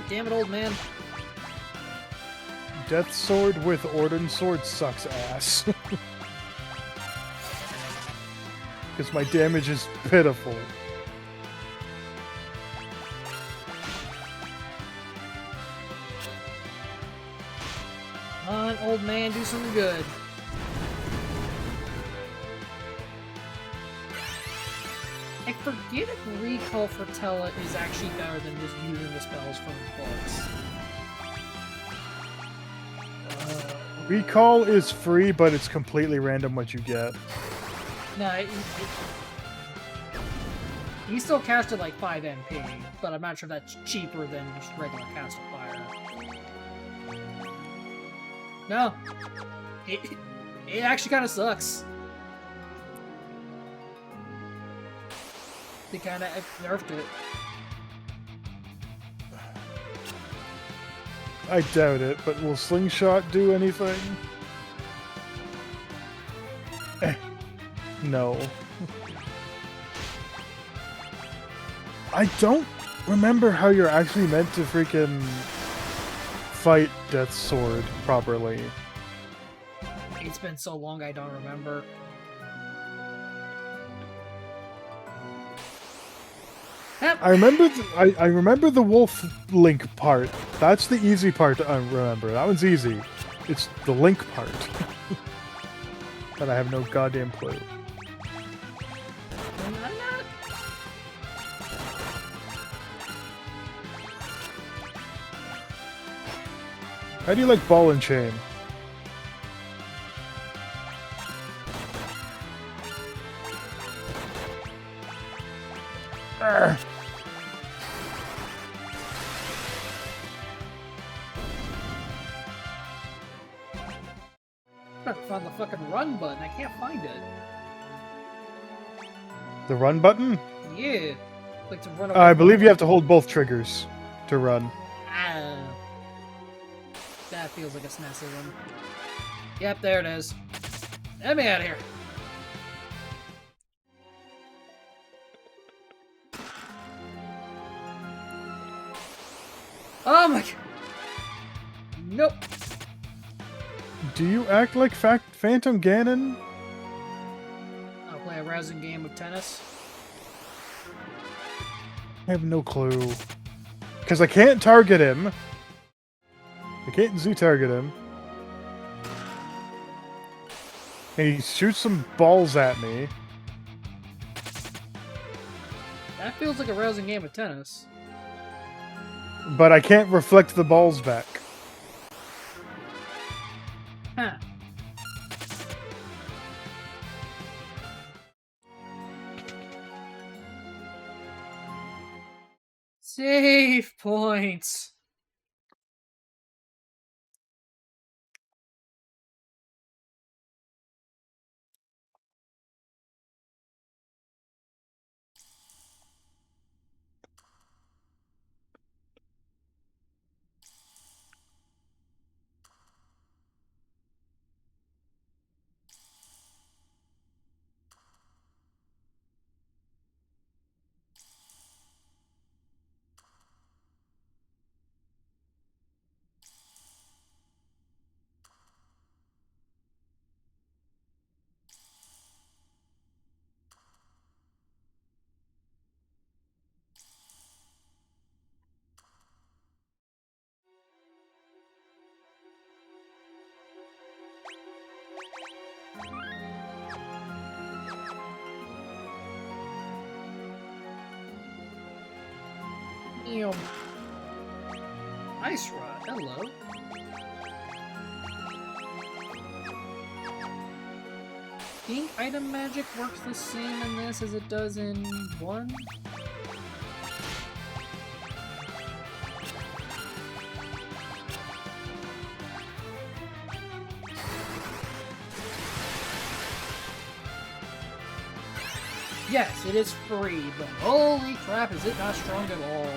Damn it, old man. Death Sword with Orden Sword sucks ass. Because my damage is pitiful. Come on, old man, do something good. I forget if Recall for Tella is actually better than just using the spells from books. Recall is free, but it's completely random what you get. No, he still cast at like 5 MP, but I'm not sure that's cheaper than just regular cast of fire. No. It actually kind of sucks. They kind of nerfed it. I doubt it, but will Slingshot do anything? No. I don't remember how you're actually meant to freaking fight Death Sword properly. It's been so long I don't remember. I remember the Wolf Link part. That's the easy part to remember. That one's easy. It's the Link part that I have no goddamn clue. How do you like Ball and Chain? Arrgh. I found the fucking run button. I can't find it. The run button? Yeah. Like to run. I believe you have to hold both triggers to run. Ah. That feels like a SNESism. Yep, there it is. Get me out of here. Oh my god. Nope. Do you act like Phantom Ganon? I'll play a rousing game of tennis. I have no clue. Because I can't target him. I can't Z-target him. And he shoots some balls at me. That feels like a rousing game of tennis. But I can't reflect the balls back. Save points. Ice Rod, hello. Think item magic works the same in this as it does in 1? Yes, it is free, but holy crap, is it not strong at all.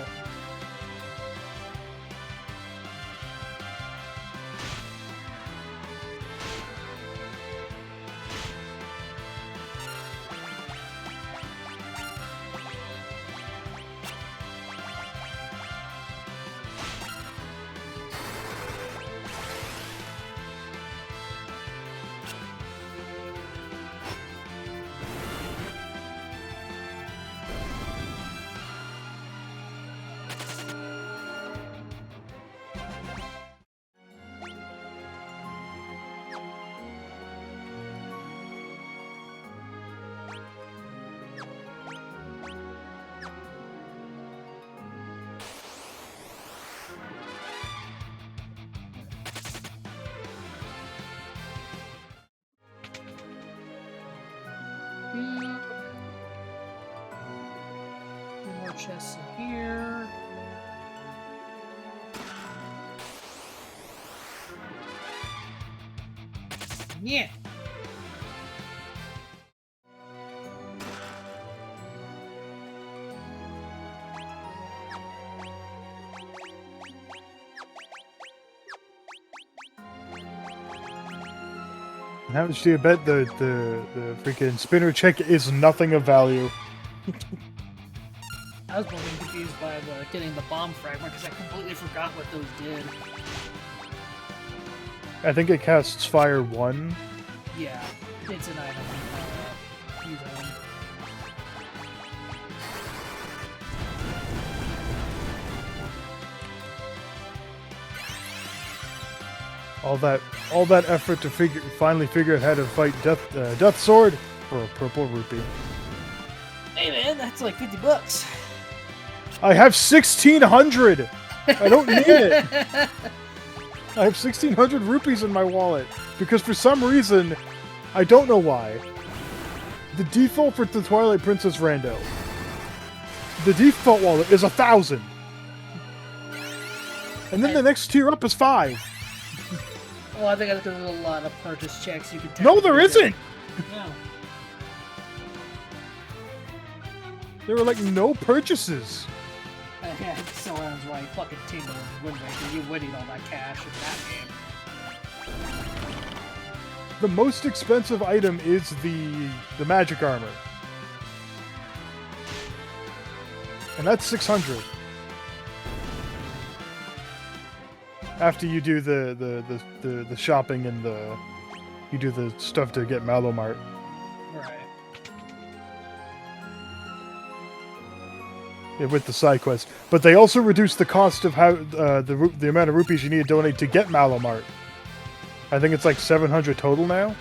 More chests in here. Yeah. How much do you bet the freaking spinner check is nothing of value? I was more confused by getting the bomb fragment because I completely forgot what those did. I think it casts Fire 1. Yeah, it's an item. Use item. All that effort to finally figure out how to fight Death Sword for a purple rupee. Hey man, that's like $50. I have 1,600. I don't need it. I have 1,600 rupees in my wallet because for some reason, I don't know why. The default for the Twilight Princess Rando, the default wallet is 1,000, and then the next tier up is 5. Well, I think there's a lot of purchase checks you can take. No, there isn't. No. There were like no purchases. Yeah, someone's right. Fucking Tingle and Wind Waker. You winning all that cash in that game. The most expensive item is the magic armor, and that's 600. After you do the shopping and you do the stuff to get Mallow Mart. Right. Yeah, with the side quest, but they also reduce the cost of how the amount of rupees you need to donate to get Mallow Mart. I think it's like 700 total now.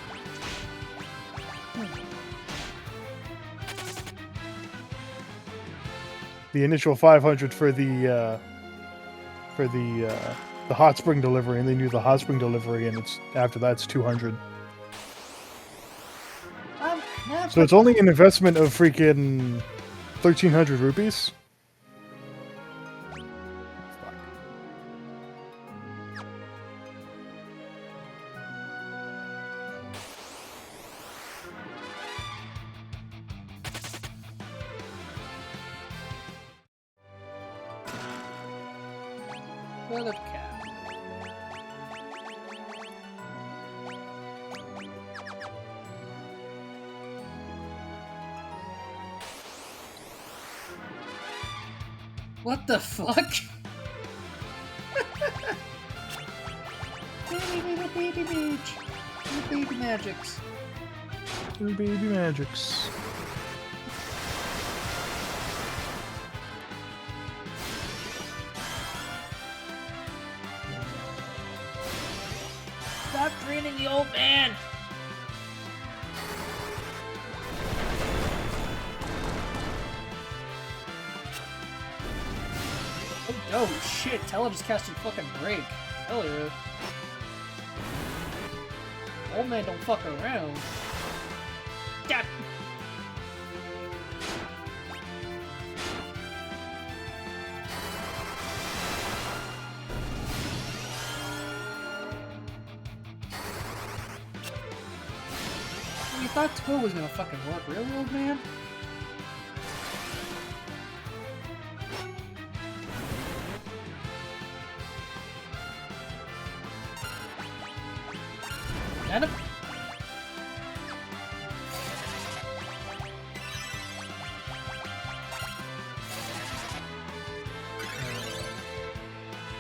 The initial 500 for the hot spring delivery, and then you do the hot spring delivery, and it's after that it's 200. So it's only an investment of freaking 1,300 rupees. Feathered cap. What the fuck? Little baby mage. Little baby magics. Little baby magics. Stop training the old man! Oh shit, Tella just casted fucking break. Hell yeah. Old man don't fuck around. God. You thought Toe was gonna fucking work, really, old man? Adam?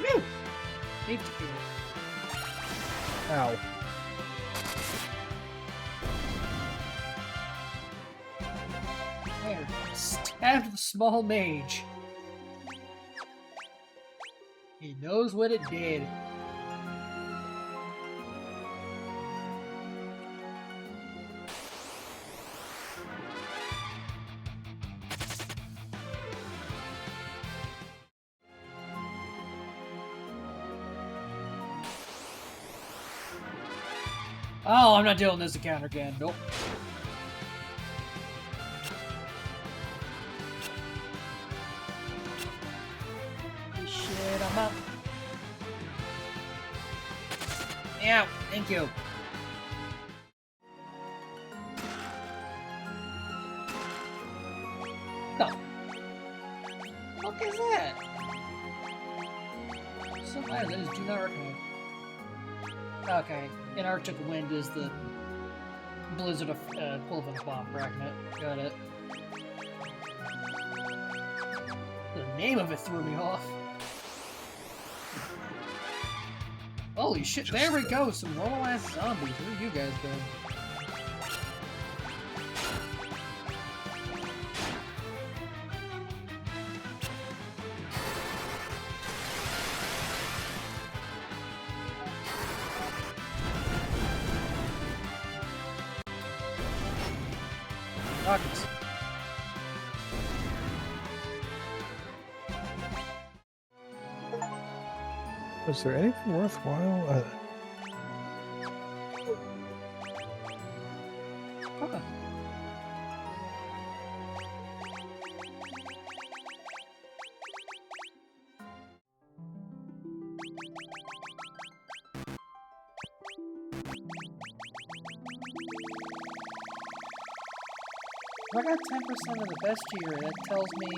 Woo! Need to kill. Ow. There. Stabbed the small mage. He knows what it did. Oh, I'm not doing this encounter again. Nope. Shit, I'm up. Yeah, thank you. Oh. What is that? Some items I just do not recognize. Okay, an Arctic Wind is the Blizzard equivalent of Bomb Fragment. Got it. The name of it threw me off. Holy shit, there we go! Some normal-ass zombies. Where have you guys been? Rockets. Is there anything worthwhile? Huh. If I got 10% of the best tier, that tells me...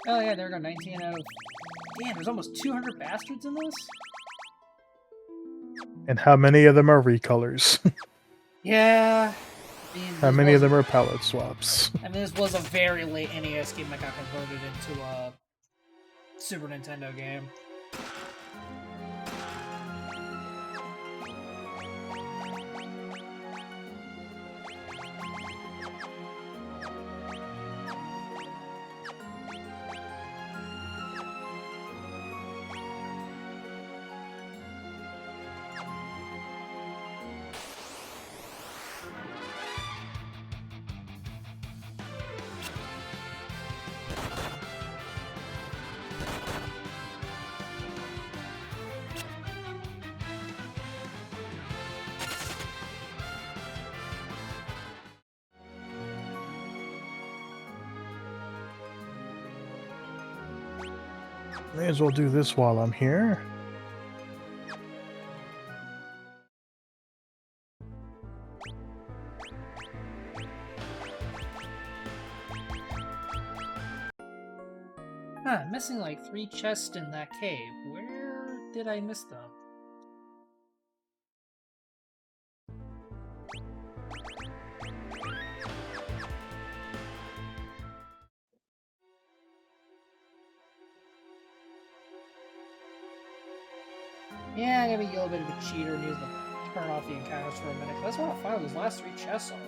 Oh yeah, there we go, 19 out of... Damn, there's almost 200 bastards in this? And how many of them are recolors? Yeah. I mean, How many of them are palette swaps? I mean, this was a very late NES game that got converted into a Super Nintendo game. May as well do this while I'm here. Huh, I'm missing like 3 chests in that cave. Where did I miss them? Yeah, I'm gonna be a little bit of a cheater and use the turn off the encounters for a minute. I just want to find what those last 3 chests are.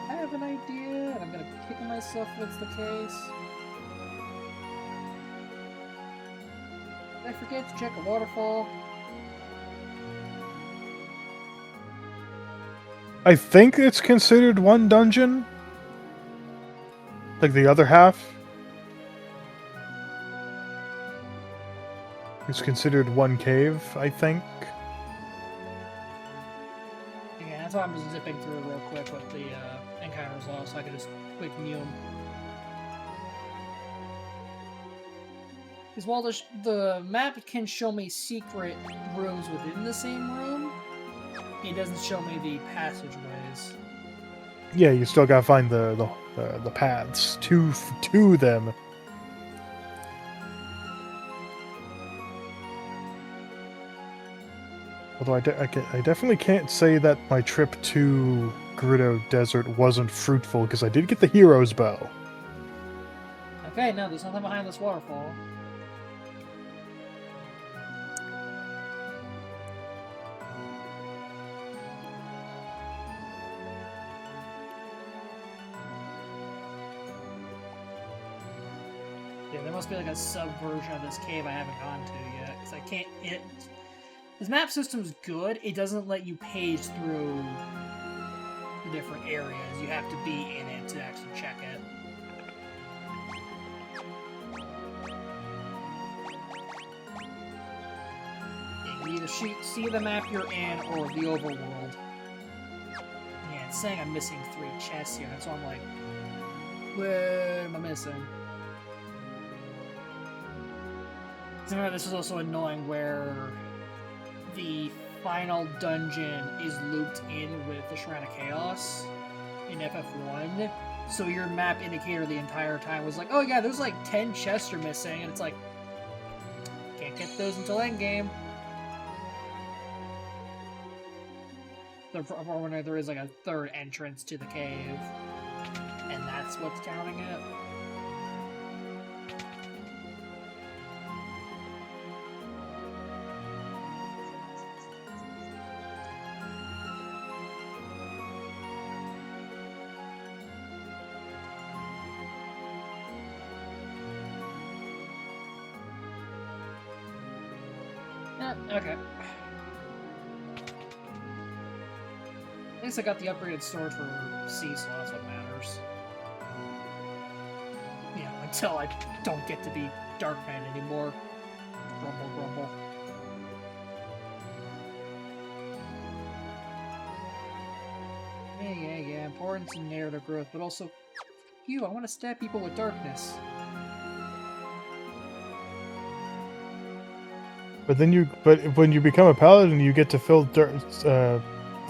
I have an idea, and I'm gonna kick myself if it's the case. Did I forget to check a waterfall? I think it's considered one dungeon. Like the other half. It's considered one cave, I think. Yeah, that's why I'm just zipping through real quick with the encounters off, so I can just quick view them. Because while the map can show me secret rooms within the same room, it doesn't show me the passageways. Yeah, you still gotta find the paths to them. Although I definitely can't say that my trip to Gerudo Desert wasn't fruitful, because I did get the hero's bow. Okay, no, there's nothing behind this waterfall. Yeah, there must be like a sub-version of this cave I haven't gone to yet, because I can't... This map system's good, it doesn't let you page through the different areas. You have to be in it to actually check it. You either see the map you're in or the overworld. Yeah, it's saying I'm missing 3 chests here, so I'm like, what am I missing? Remember, this is also annoying where the final dungeon is looped in with the Shrine of Chaos in FF1. So your map indicator the entire time was like, oh yeah, there's like 10 chests you're missing, and it's like, can't get those until endgame. Or when there is like a 3rd entrance to the cave, and that's what's counting it. Okay. At least I got the upgraded sword for C, so that's what matters. You know, until I don't get to be Darkman anymore. Grumble, grumble. Yeah. Importance in narrative growth, but also, I want to stab people with darkness. But when you become a paladin, you get to fill the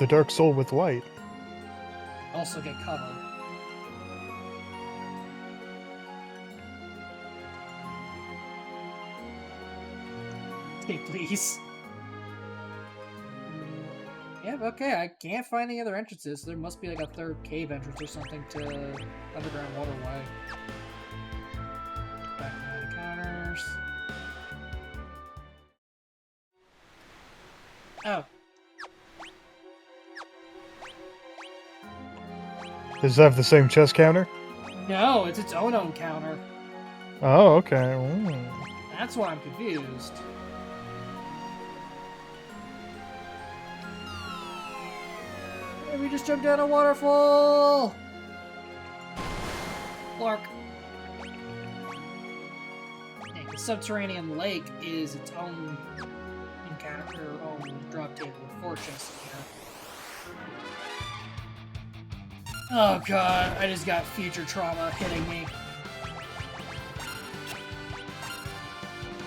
dark soul with light. Also get cover. Hey, please. Yeah, okay, I can't find any other entrances. There must be like a 3rd cave entrance or something to Underground Waterway. Back to the encounters. Oh. Does it have the same chest counter? No, it's its own counter. Oh, okay. Mm. That's why I'm confused. Hey, we just jumped down a waterfall! Lark. Yeah, the subterranean lake is its own encounter, or own drop table with 4 chests in here. Oh god, I just got future trauma hitting me.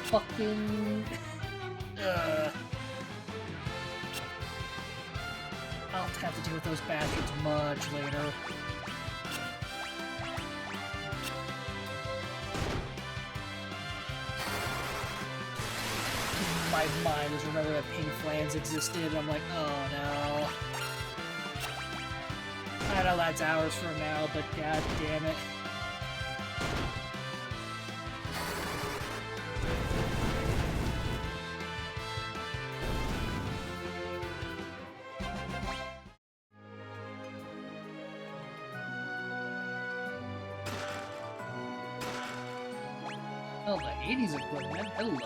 Fucking... I'll have to deal with those bastards much later. my mind is remember that pink flames existed, and I'm like, oh no. I know that's hours from now, but god damn it. Oh, the 80s equipment. Hello.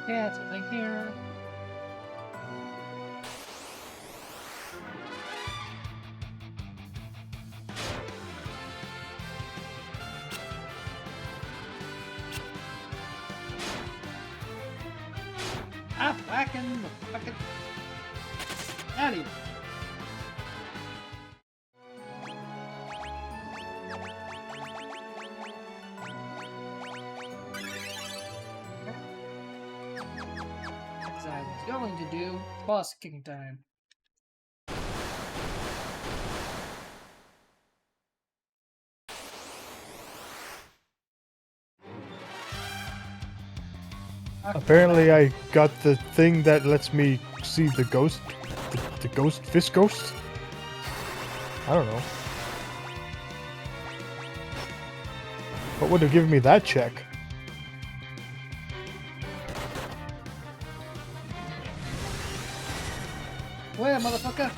Yeah, it's a thing here. Ah, whacking the fucking... Out of here. As I was going to do, boss kicking time. Apparently, I got the thing that lets me see the ghost, the ghost, fish ghost. I don't know. What would have given me that check? Where, motherfucker?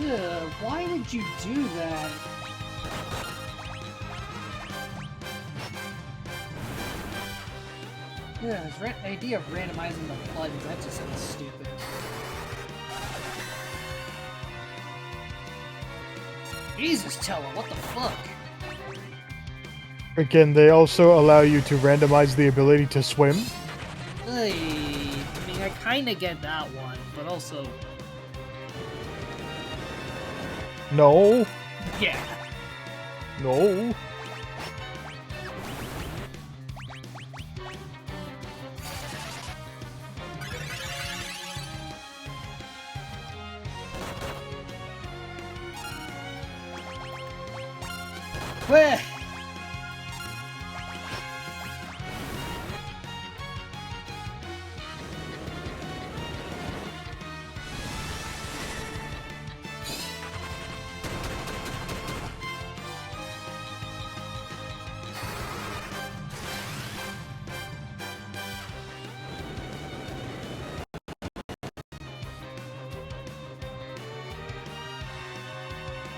Ugh, why did you do that? Yeah, this idea of randomizing the plugins, that just sounds stupid. Jesus, Tella, what the fuck? Again, they also allow you to randomize the ability to swim. I mean, I kinda get that one, but also... No. Yeah. No. Where?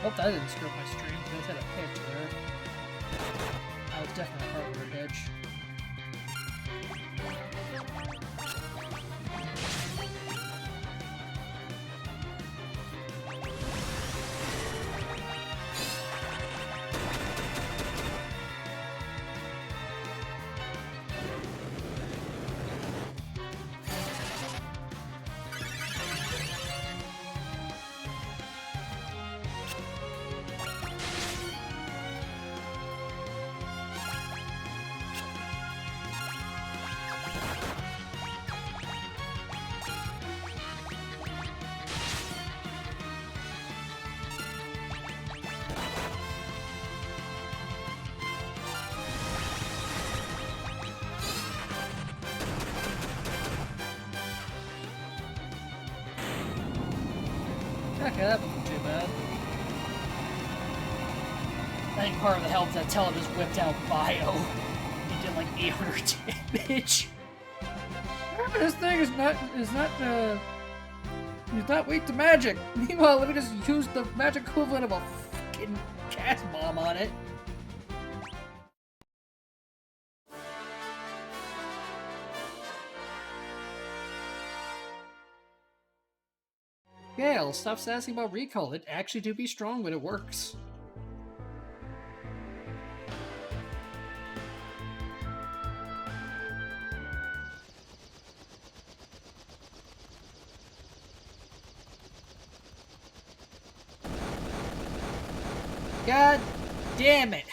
Hope that didn't screw up my stream, because I had a pitch there. That was definitely a hardware hitch. Okay, that wasn't too bad. I think part of the help that Tele just whipped out Bio. He did like 800 damage. Remember, this thing is not weak to magic. Meanwhile, let me just use the magic equivalent of a fucking cast bomb on it. Gale, stop sassing about recall. It actually do be strong when it works. God damn it!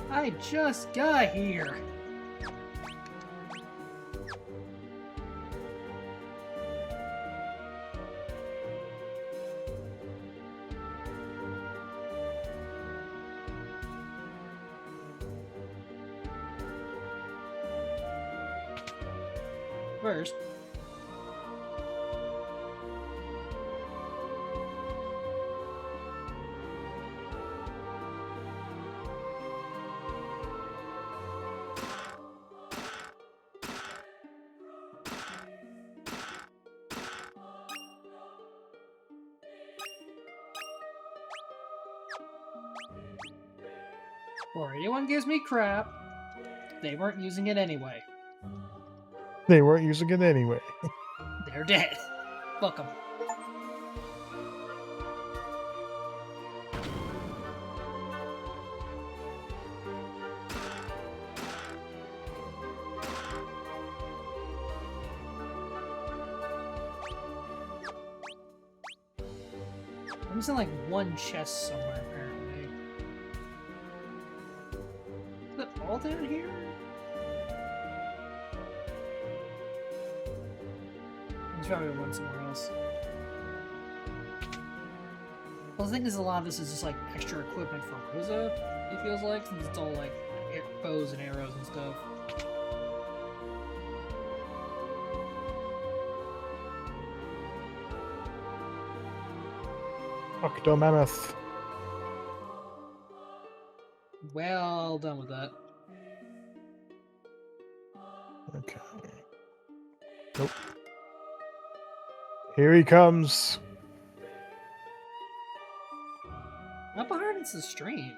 I just got here. First, before anyone gives me crap, they weren't using it anyway. They weren't using it anyway. They're dead. Fuck them. I'm missing like one chest somewhere, apparently. Is that all down here? There's probably one somewhere else. Well, the thing is, a lot of this is just like extra equipment for Rosa, it feels like, since it's all like bows and arrows and stuff. Octomammoth. Well done with that. Okay. Nope. Here he comes. Not behind it's the stream.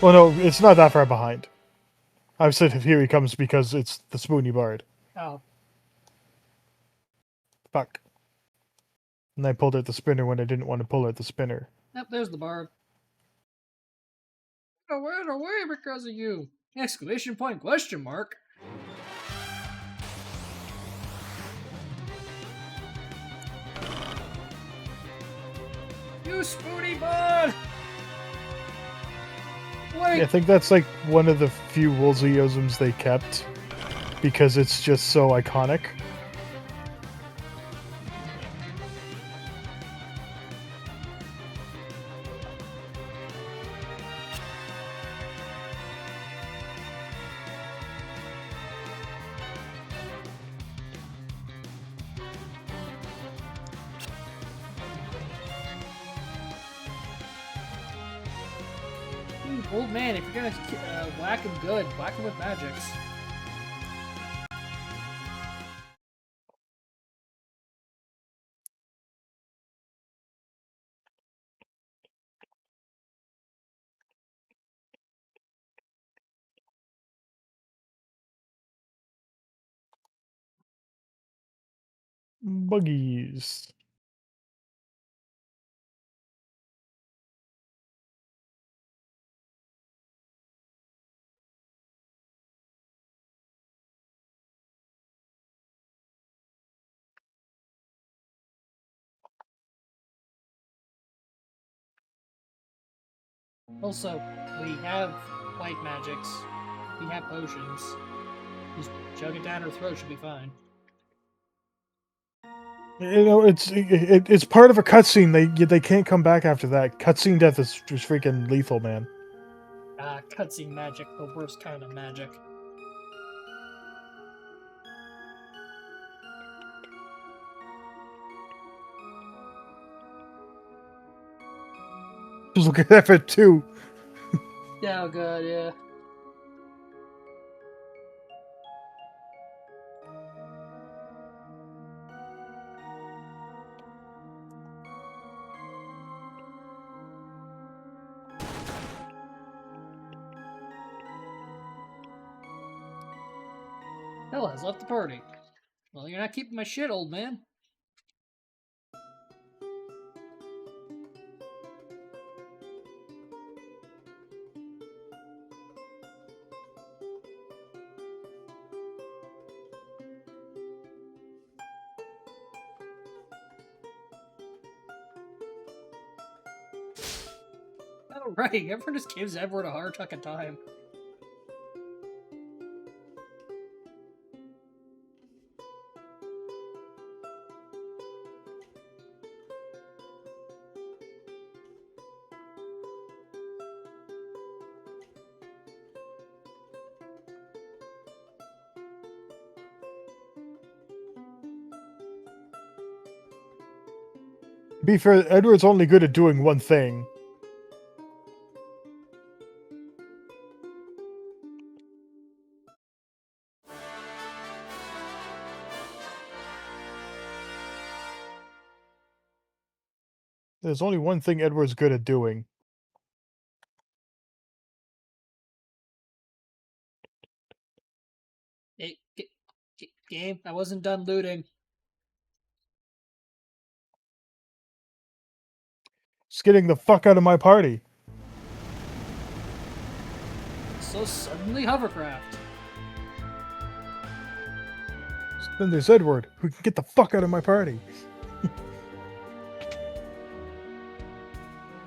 Well, no, it's not that far behind. I've said here he comes because it's the Spoony Bard. Oh. Fuck. And I pulled out the spinner when I didn't want to pull out the spinner. Yep, there's the bard. I went away because of you! Exclamation point, question mark. You spoony bud! Wait! Yeah, I think that's like one of the few Woolseyisms they kept because it's just so iconic. old man, if you're gonna whack him good, whack him with magics. Buggies. Also, we have white magics. We have potions. Just chug it down her throat, should be fine. You know, it's part of a cutscene. They can't come back after that. Cutscene death is just freaking lethal, man. Cutscene magic, the worst kind of magic. Just look at that for 2. Yeah, oh god, yeah. Hell has left the party. Well, you're not keeping my shit, old man. Oh, right. Everyone just gives Edward a hard fucking time. Be fair, Edward's only good at doing one thing. There's only one thing Edward's good at doing. Hey, game, I wasn't done looting. Just getting the fuck out of my party. So suddenly hovercraft. Then there's Edward, who can get the fuck out of my party.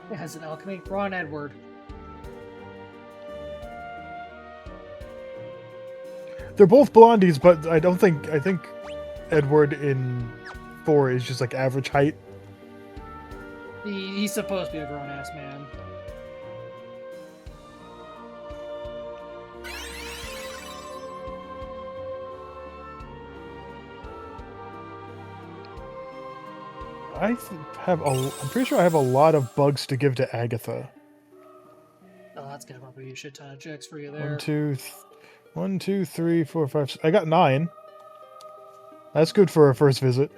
It has an alchemy. Ron Edward. They're both blondies, but I think Edward in 4 is just like average height. He's supposed to be a grown-ass man. I'm pretty sure I have a lot of bugs to give to Agatha. Oh, that's gonna probably be a shit ton of checks for you there. 1, 2, 3, 4, 5. I got 9. That's good for a first visit.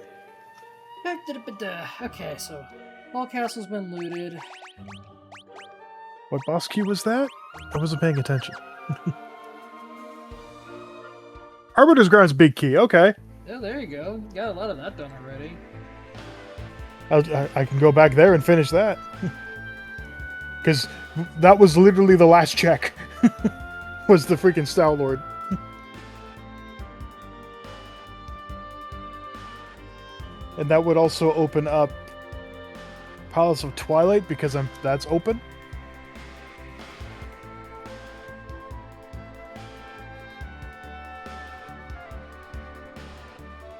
Okay, so Ball Castle's been looted. What boss key was that? I wasn't paying attention. Arbiter's Ground's big key. Okay. Oh, there you go. You got a lot of that done already. I can go back there and finish that. Because that was literally the last check. Was the freaking Stout Lord. And that would also open up Palace of Twilight because that's open.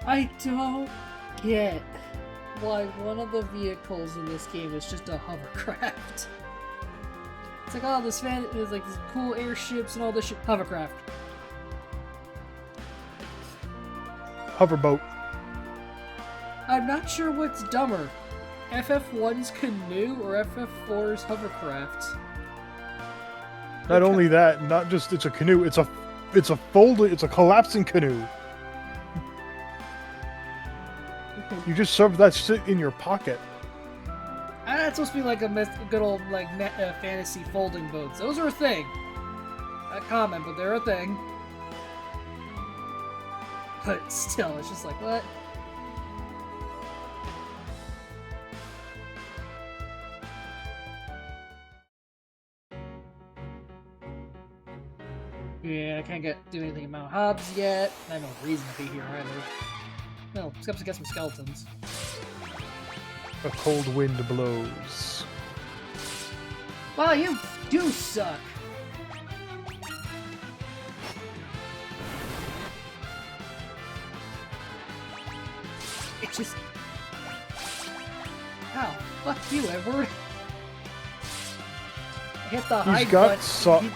I don't get why one of the vehicles in this game is just a hovercraft. It's like, oh, there's like these cool airships and all this shit. Hovercraft. Hoverboat. I'm not sure what's dumber. FF1's canoe or FF4's hovercraft. Not only that, not just it's a canoe, it's a folding, it's a collapsing canoe. You just serve that shit in your pocket. It's supposed to be like a good old like fantasy folding boats. Those are a thing. Not common, but they're a thing. But still, it's just like, what? Yeah, I can't do anything about Hobbs yet. I have no reason to be here either. No, except to get some skeletons. A cold wind blows. Wow, you do suck! It just... Ow, fuck you, Edward! I hit the high button.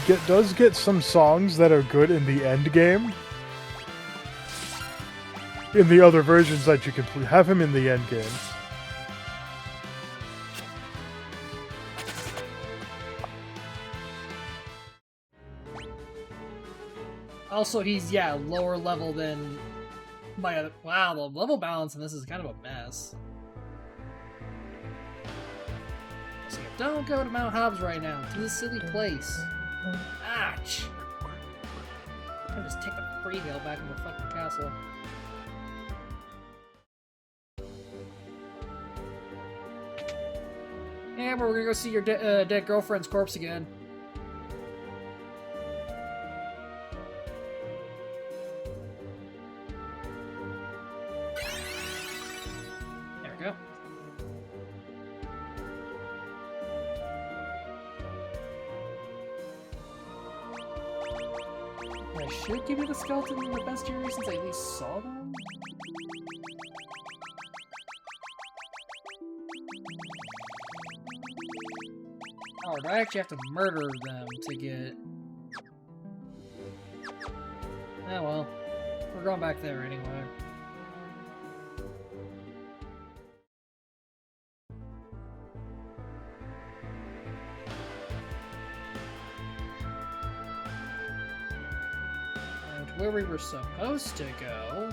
He does get some songs that are good in the end game. In the other versions that you can have him in the end game. Also, he's, yeah, lower level than my other... Wow, the level balance in this is kind of a mess. So don't go to Mount Hobbs right now. To this silly place. Ouch! I'm just take the free hill back in the fucking castle. Yeah, but we're gonna go see your dead girlfriend's corpse again. There we go. I should give you the skeleton in the best area since I at least saw them. Oh, do I actually have to murder them to get... Oh well. We're going back there anyway. And where we were supposed to go...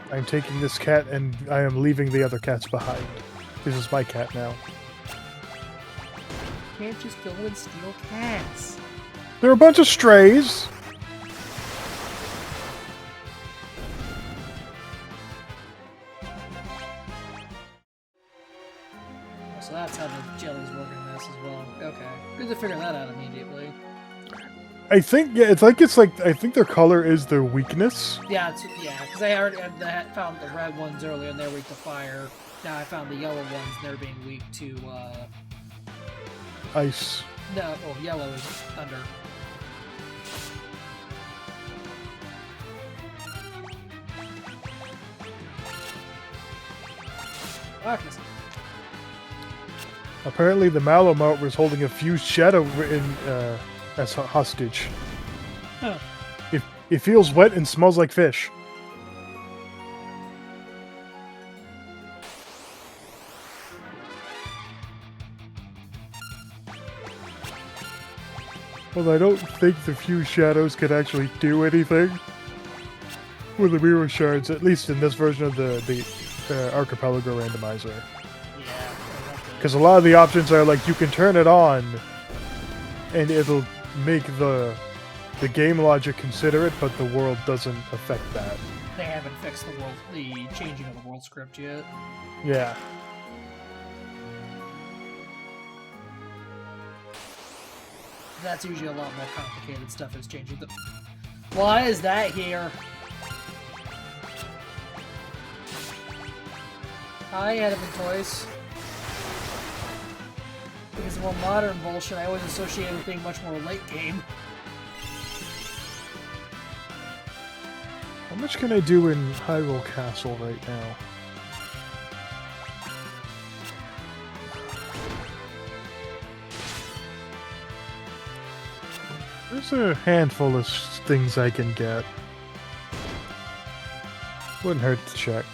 I'm taking this cat and I am leaving the other cats behind. This is my cat now. You can't just go and steal cats. They're a bunch of strays. So that's how the jellies work in this as well. Okay. Good to figure that out immediately. I think, yeah, I think their color is their weakness. Yeah, because I already found the red ones earlier and they're weak to fire. Now I found the yellow ones and they're being weak to, Ice. No, well, yellow is thunder. Darkness. Apparently the Malamute was holding a fused shadow as hostage. Huh. It feels wet and smells like fish. Well, I don't think the fused shadows can actually do anything with the mirror shards, at least in this version of the Archipelago randomizer. Yeah. Because a lot of the options are like you can turn it on and it'll make the game logic consider it, but the world doesn't affect that. They haven't fixed the changing of the world script yet. Yeah. That's usually a lot more complicated stuff is changing the... Why is that here? Hi, Ediman Toys. Because of more modern bullshit, I always associate with being much more late game. How much can I do in Hyrule Castle right now? There's a handful of things I can get. Wouldn't hurt to check.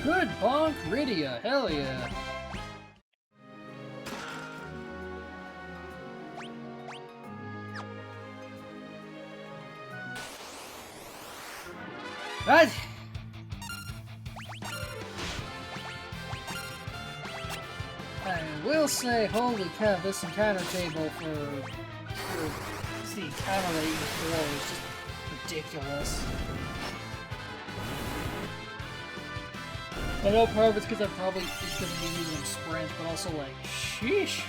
Good bonk, Rydia. Hell yeah. What? I will say, holy cow, this encounter table for the encounter that you can throw is just ridiculous. I know part of it's because I'm probably just going to be using sprints, but also like, sheesh.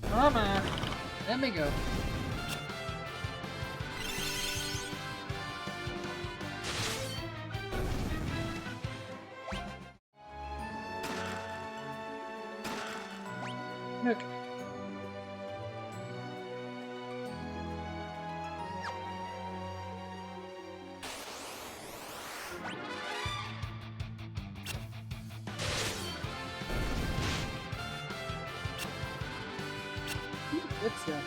Come on, let me go. Look. What's that?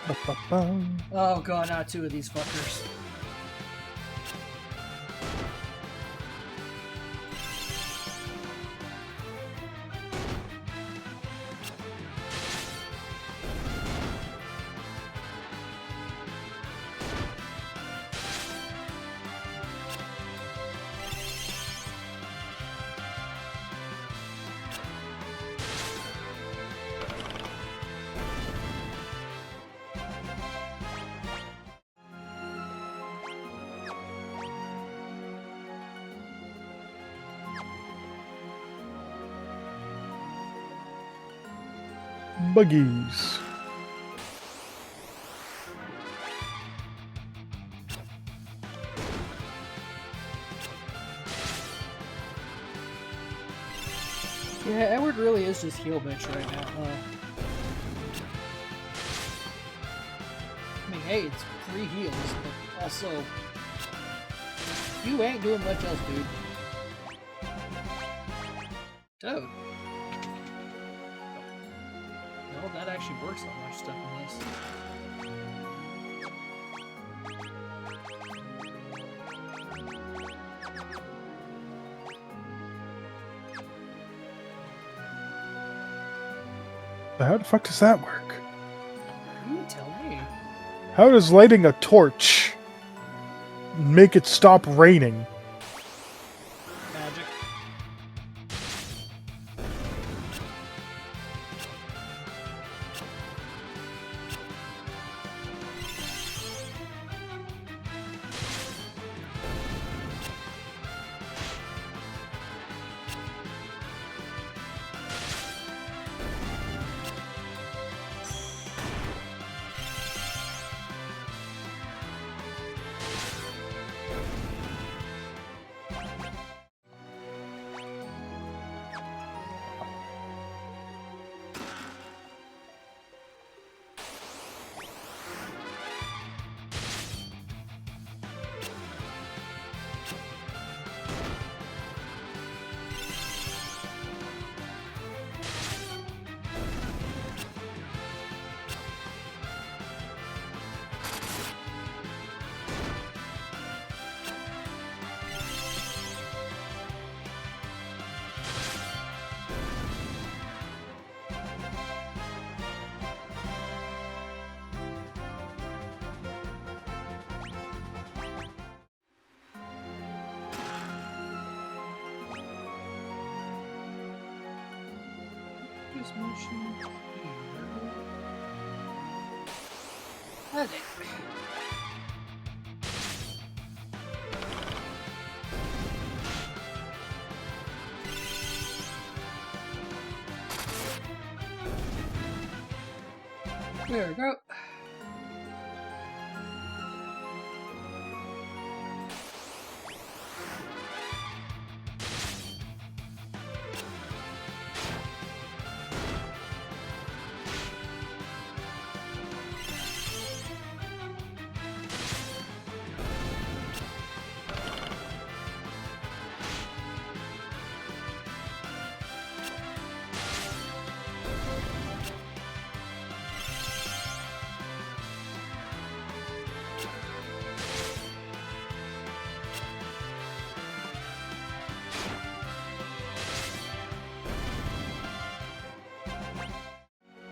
Ba-ba-bum. Oh god, not two of these fuckers. Buggies. Yeah, Edward really is just heal bitch right now, huh? I mean, hey, it's free heals, but also, you ain't doing much else, dude. Dude. No, that actually works on much stuff in this. How the fuck does that work? You tell me. How does lighting a torch make it stop raining? Magic. This motion here. Okay. There we go.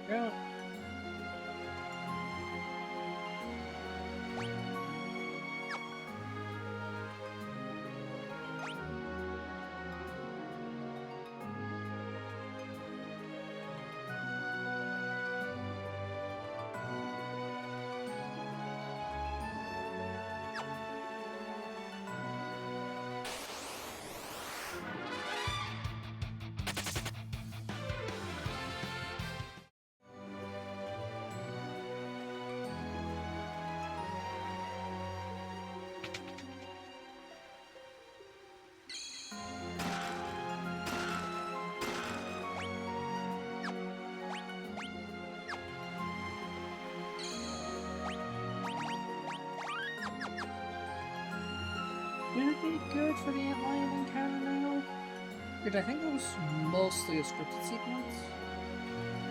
Go. Would it be good for the Antlion encounter now? Which I think it was mostly a scripted sequence.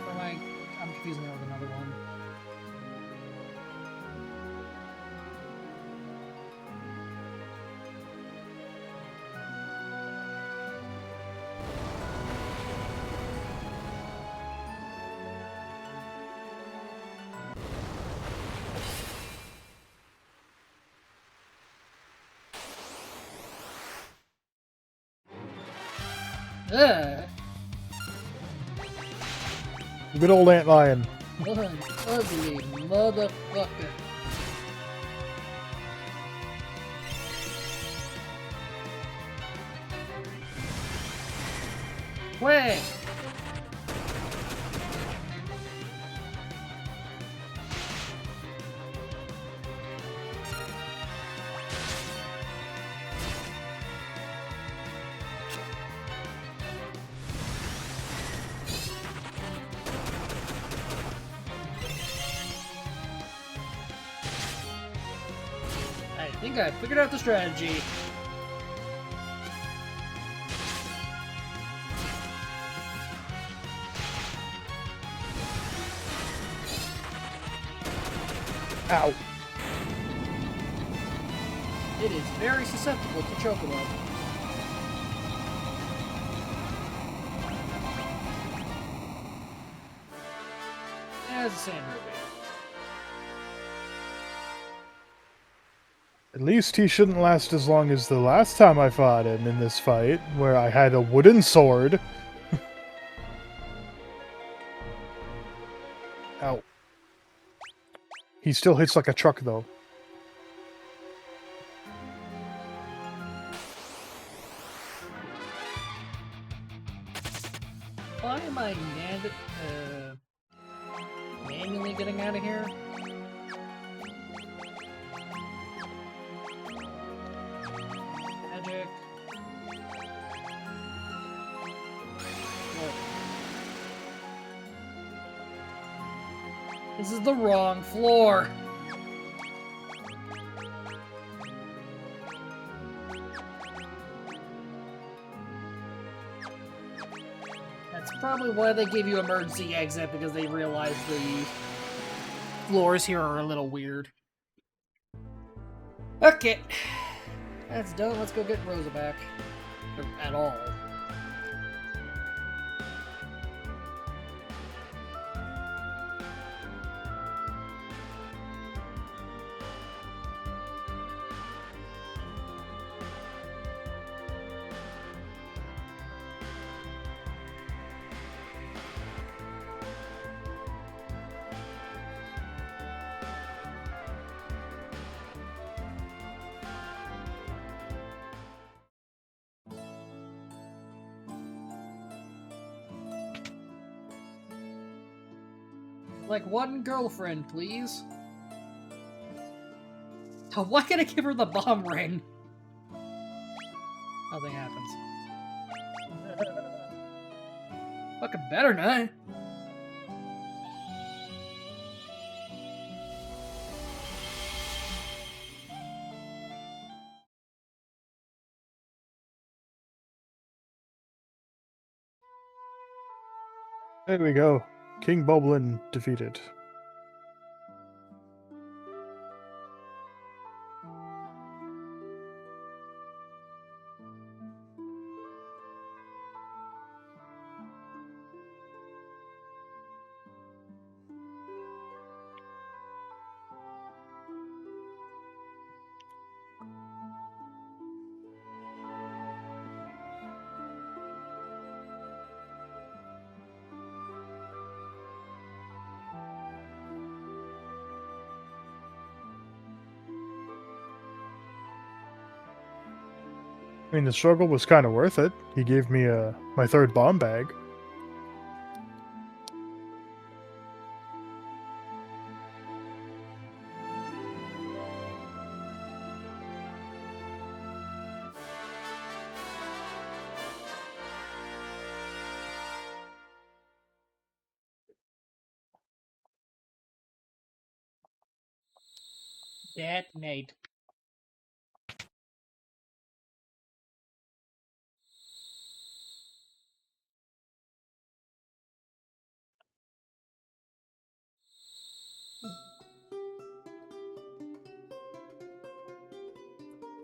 Or am I'm confusing it with another one. Ugh! Good old Antlion. What an ugly motherfucker. Wait! I think I figured out the strategy. Ow. It is very susceptible to Chocobo. As a sand ruby. At least he shouldn't last as long as the last time I fought him in this fight, where I had a wooden sword. Ow. He still hits like a truck, though. Why am I manually getting out of here? Magic. What? This is the wrong floor. That's probably why they gave you emergency exit, because they realized the floors here are a little weird. Okay. That's done. Let's go get Rosa back. Or at all. Like, one girlfriend, please. Oh, why can't I give her the bomb ring? Nothing happens. Fucking better not. There we go. King Boblin defeated. I mean, the struggle was kind of worth it. He gave me my third bomb bag. Detonate.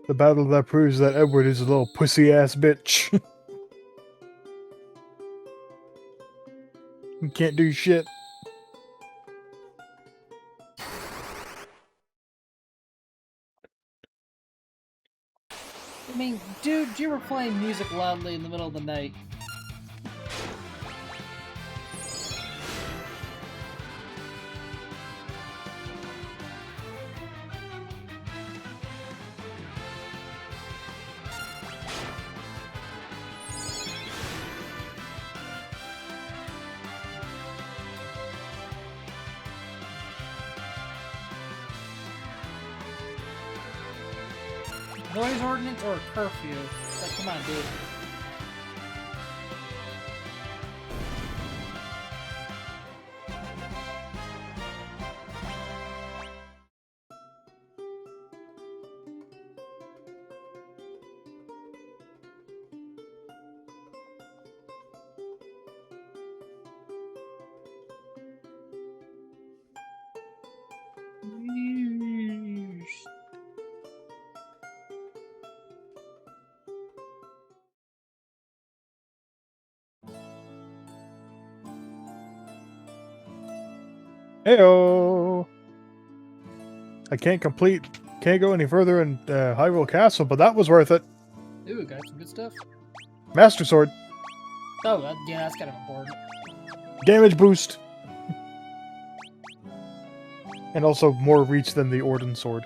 The battle that proves that Edward is a little pussy-ass bitch. He can't do shit. I mean, dude, you were playing music loudly in the middle of the night. Noise ordinance or a curfew? Like, come on, dude. Heyo! I can't go any further in Hyrule Castle, but that was worth it. Ooh, got some good stuff. Master Sword. Oh, yeah, that's kind of important. Damage boost. And also more reach than the Orden Sword.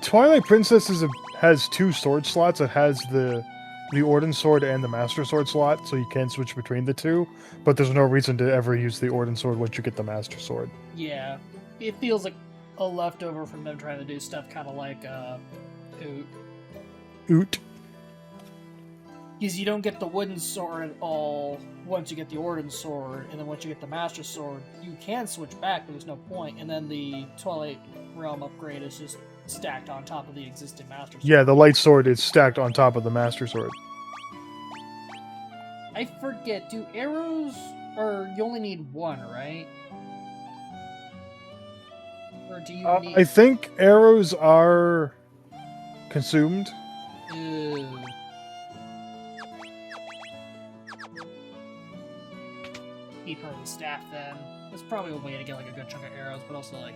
Twilight Princess has two sword slots. It has the Orden Sword and the Master Sword slot, so you can switch between the two, but there's no reason to ever use the Orden Sword once you get the Master Sword. Yeah, it feels like a leftover from them trying to do stuff kind of like, Oot. Because you don't get the wooden sword at all once you get the Orden Sword, and then once you get the Master Sword, you can switch back, but there's no point, and then the Twilight Realm upgrade is just stacked on top of the existing Master Sword. Yeah, the Light Sword is stacked on top of the Master Sword. I forget, do arrows, or you only need one, right? Or do you need... I think arrows are consumed. Ew. Keep her the staff then. That's probably a way to get like a good chunk of arrows, but also like,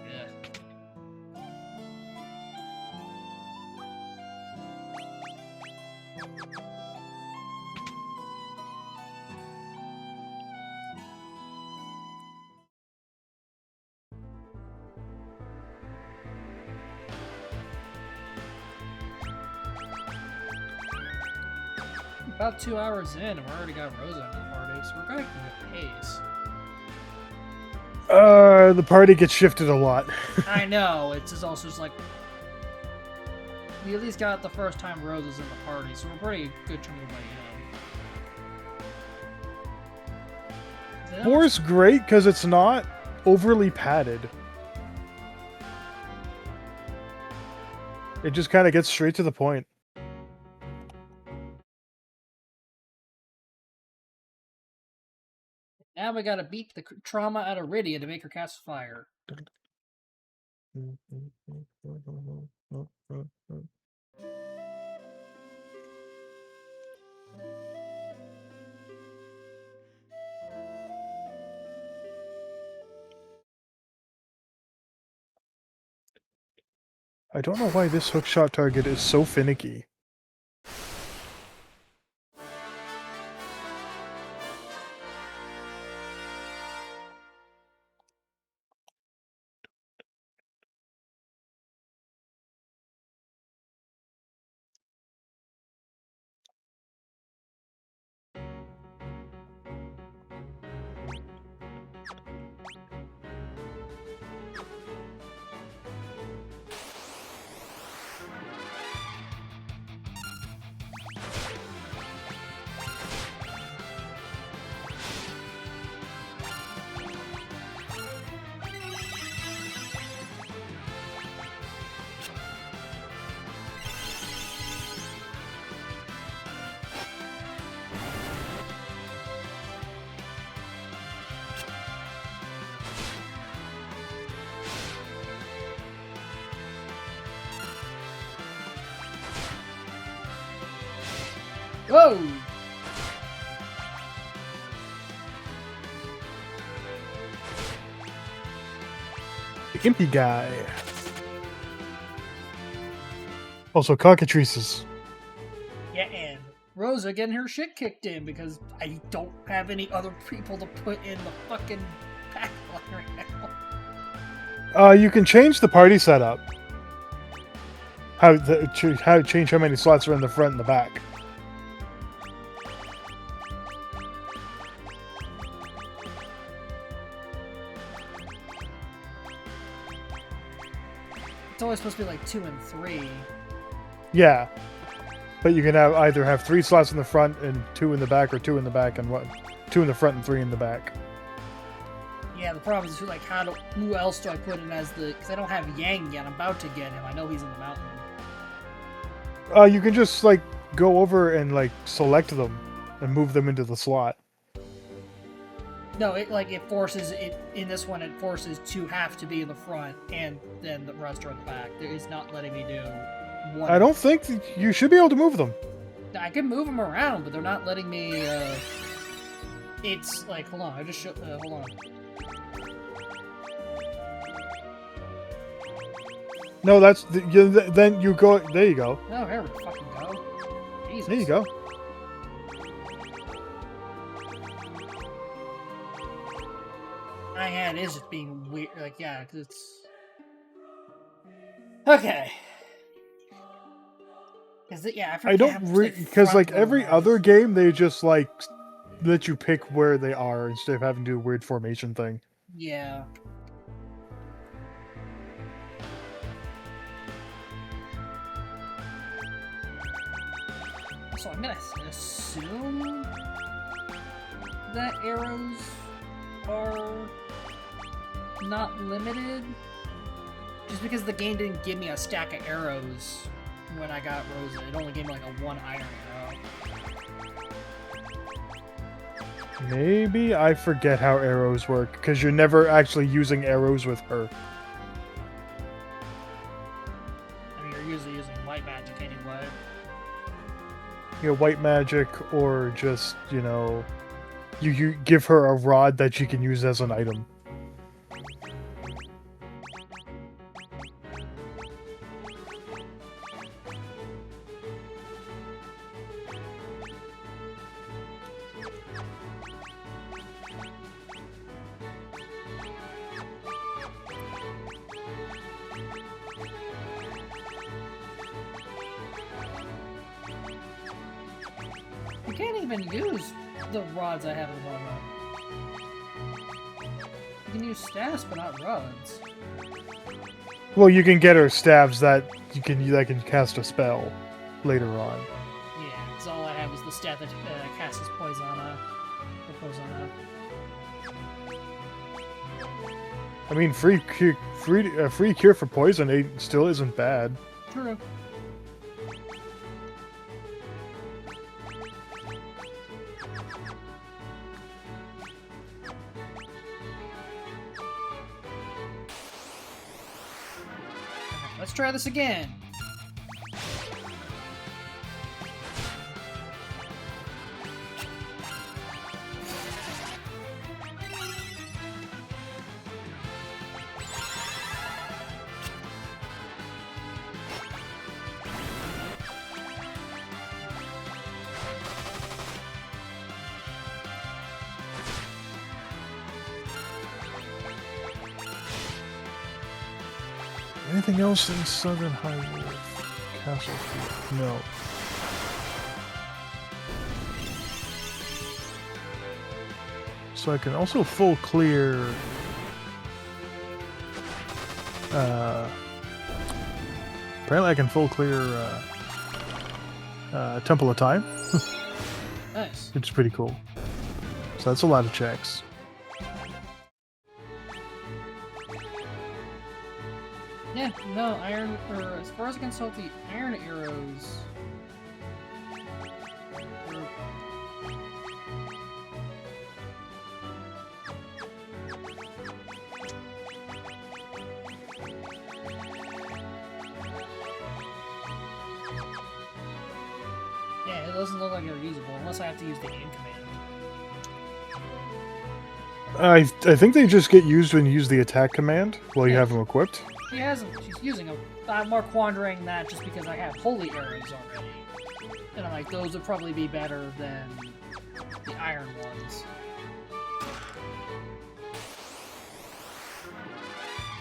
about 2 hours in, and we already got Rosa into the party, so we're going at a pace. The party gets shifted a lot. I know, it's just also just like... We at least got the first time Rosa's in the party, so we're pretty good chunk of the way in. 4's great because it's not overly padded. It just kind of gets straight to the point. Now we gotta beat the trauma out of Rydia to make her cast fire. I don't know why this hookshot target is so finicky. Whoa! The Gimpy guy. Also, cockatrices. Yeah, and Rosa getting her shit kicked in because I don't have any other people to put in the fucking backline right now. You can change the party setup. How change how many slots are in the front and the back. It's always supposed to be like 2 and 3. Yeah, but you can either have 3 slots in the front and 2 in the back, or 2 in the back and 2 in the front and 3 in the back. Yeah, the problem is like who else do I put in as the? Because I don't have Yang yet. I'm about to get him. I know he's in the mountain. You can just like go over and like select them and move them into the slot. No, it forces it in this one. It forces 2 have to be in the front, and then the rest are in the back. It's not letting me do one. I don't think you should be able to move them. I can move them around, but they're not letting me. It's like hold on. I just hold on. No, that's then you go. There you go. Oh, here we fucking go. Jesus. There you go. Yeah, it is just being weird. Like, yeah, because it's okay. Because yeah, I don't because like every other game they just like let you pick where they are instead of having to do a weird formation thing. Yeah. So I'm gonna assume that arrows are not limited, just because the game didn't give me a stack of arrows when I got Rosa. It only gave me like a 1 iron arrow. Maybe I forget how arrows work because you're never actually using arrows with her. I mean, you're usually using white magic anyway. You know, white magic, or just, you know, you give her a rod that she can use as an item. You can't even use the rods I have at the moment. You can use staffs, but not rods. Well, you can get her staves that can cast a spell later on. Yeah, because all I have is the staff that casts Poisona. Poisona. I mean, free cure for poison still isn't bad. True. Let's try this again. Anything else in Southern Hyrule? Castle Field? No. So I can also full clear... apparently I can full clear Temple of Time. Nice. Which is pretty cool. So that's a lot of checks. Yeah, no, iron, or as far as I can tell, the iron arrows... Yeah, it doesn't look like they're usable, unless I have to use the aim command. I think they just get used when you use the attack command while you have them equipped. She hasn't. She's using them. I'm more quandering that just because I have holy arrows already. And I'm like, those would probably be better than the iron ones.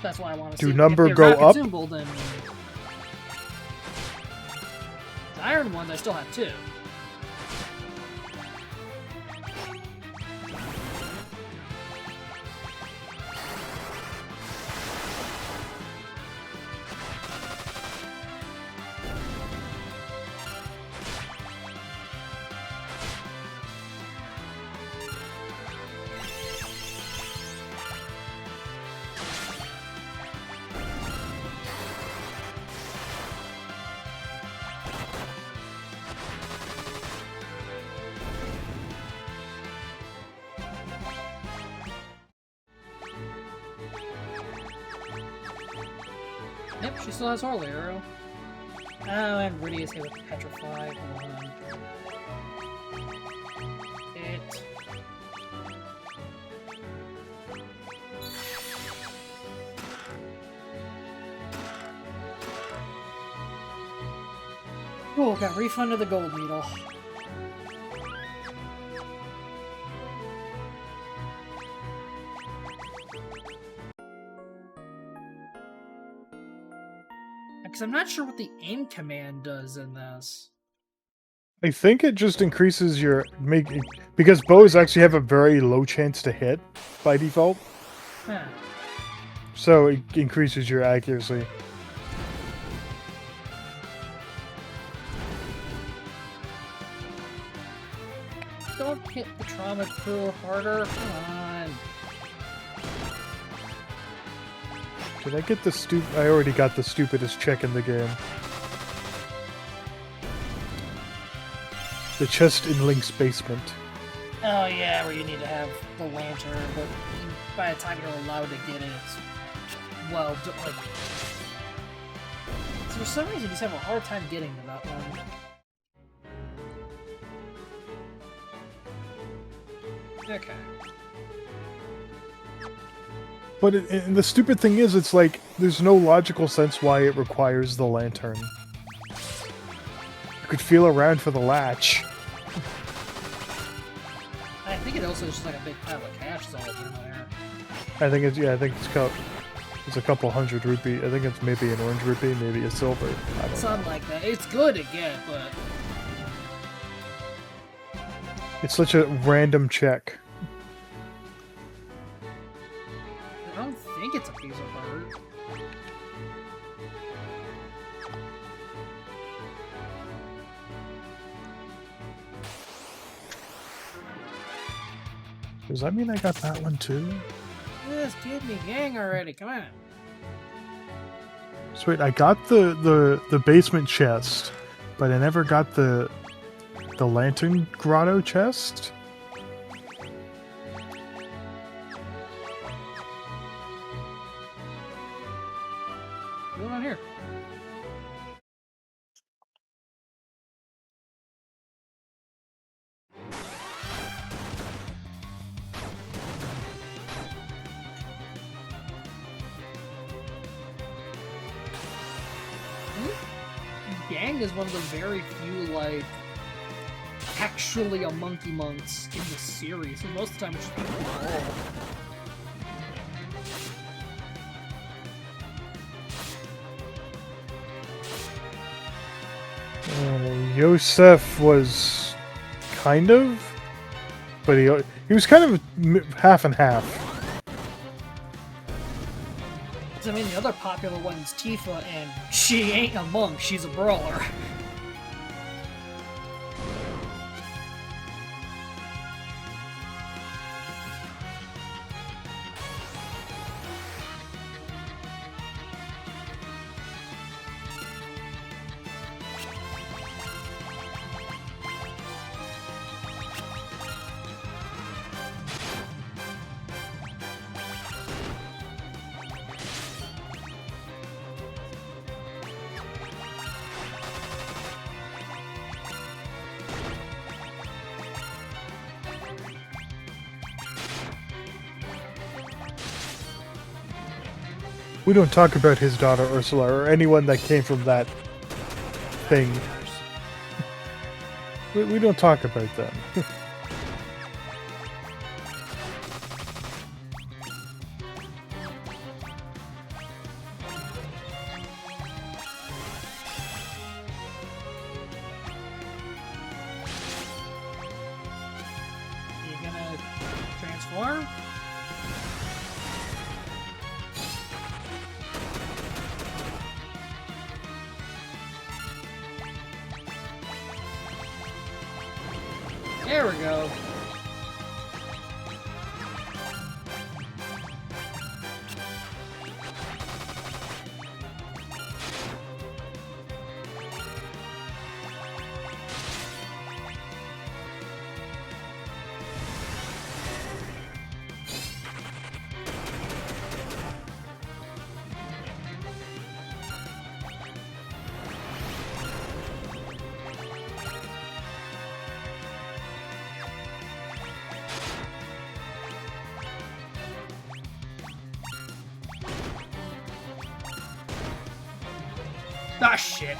That's why I want to see Do number if go they're up? consumable, then the iron ones I still have two. Yep, she still has Holy Arrow. Oh, and Ridia's hit with Petrified. Hold on. It. Oh, got refunded the gold needle. Because I'm not sure what the aim command does in this. I think it just increases your because bows actually have a very low chance to hit by default. Huh. So it increases your accuracy. Don't hit the trauma crew harder. Come on. Did I get the I already got the stupidest check in the game. The chest in Link's basement. Oh yeah, where you need to have the lantern, but by the time you're allowed to get it, it's well, like for some reason, you just have a hard time getting to that one. Okay. But and the stupid thing is, it's like there's no logical sense why it requires the lantern. You could feel around for the latch. I think it also is just like a big pile of cash that's all in there. I think it's it's a couple hundred rupee. I think it's maybe an orange rupee, maybe a silver. I don't know. Something like that. It's good to get, but It's such a random check. I don't think it's a piece of art. Does that mean I got that one too? Just give me gang already, come on. Sweet, I got the basement chest, but I never got the lantern grotto chest. What's going on here? Gang is one of the very few, like, actually a monkey monks in the series. And most of the time it's just people brawl. Yosef was kind of, but he was kind of half and half. I mean, the other popular one's Tifa, and she ain't a monk, she's a brawler. We don't talk about his daughter Ursula or anyone that came from that thing. We don't talk about them. You gonna transform? There we go. Ah, shit.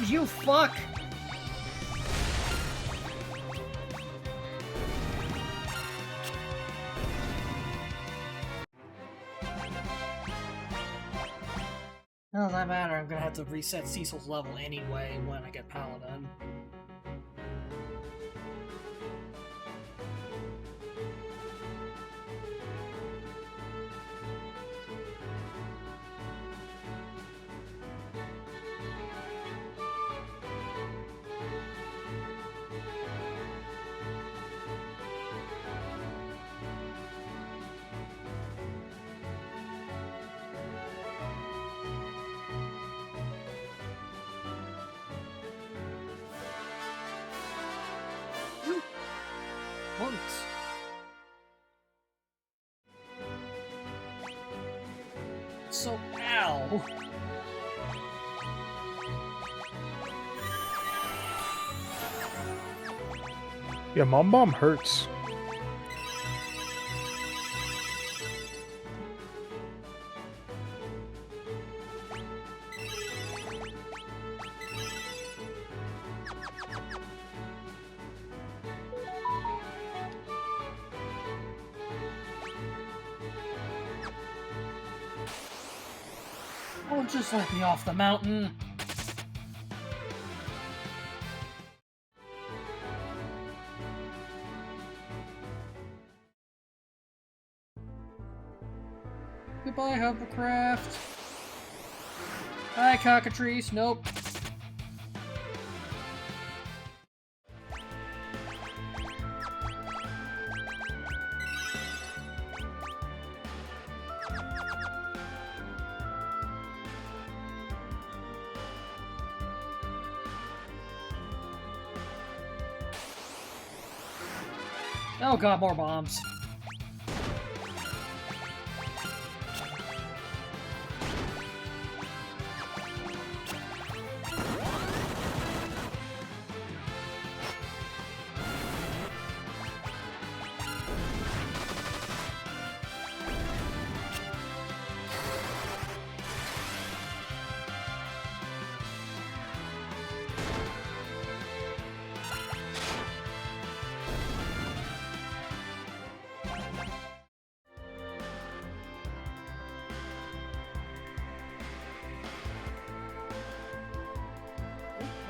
You fuck! Well, that matter, I'm gonna have to reset Cecil's level anyway when I get Paladin. Monks. So, ow. Yeah, Mom Bomb hurts. Oh, just let me off the mountain. Goodbye, hovercraft. Hi, cockatrice. Nope. Oh god, more bombs.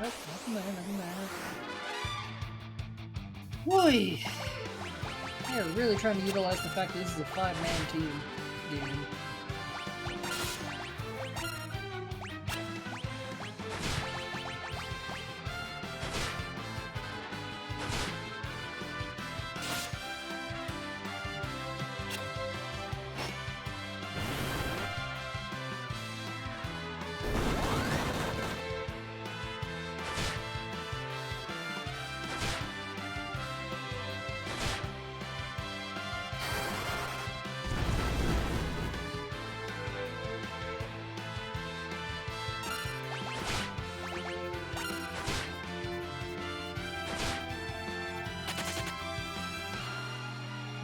Nothing there, nothing there. Whooey! They're really trying to utilize the fact that this is a 5-man team game.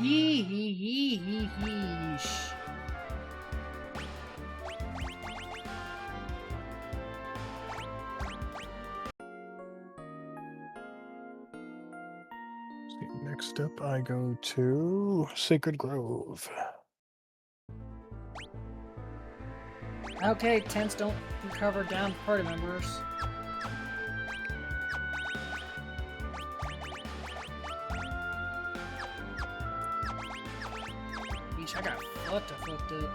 Yeesh. Next up, I go to Sacred Grove. Okay, tents don't recover down party members. Yeesh, I got flipped it.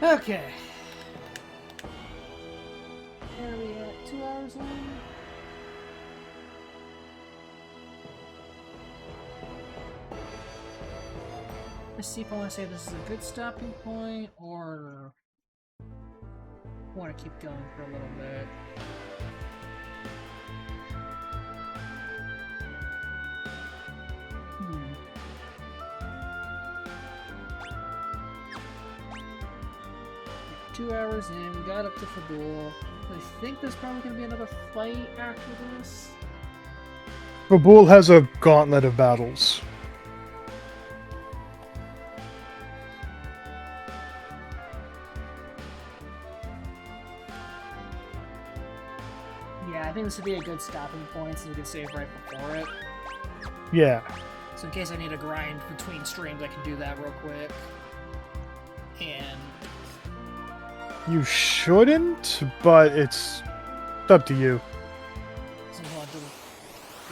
Okay. Where are we at? 2 hours in? Let's see if I want to say this is a good stopping point or want to keep going for a little bit. Hmm. 2 hours in, we got up to Fabul. I think there's probably going to be another fight after this. Babul has a gauntlet of battles. Yeah, I think this would be a good stopping point so we can save right before it. Yeah. So in case I need to grind between streams, I can do that real quick. And You shouldn't, but it's up to you.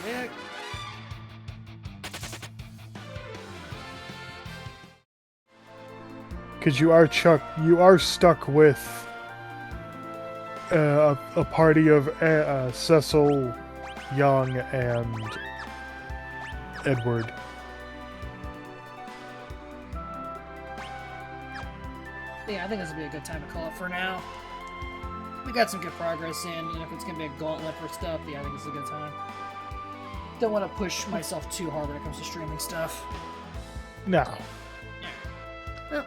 Yeah. Because you are stuck with a party of Cecil, Young, and Edward. Yeah, I think this would be a good time to call it for now. we got some good progress in. You know, if it's gonna be a gauntlet for stuff, yeah, I think it's a good time. Don't want to push myself too hard when it comes to streaming stuff. No. Yeah. Well,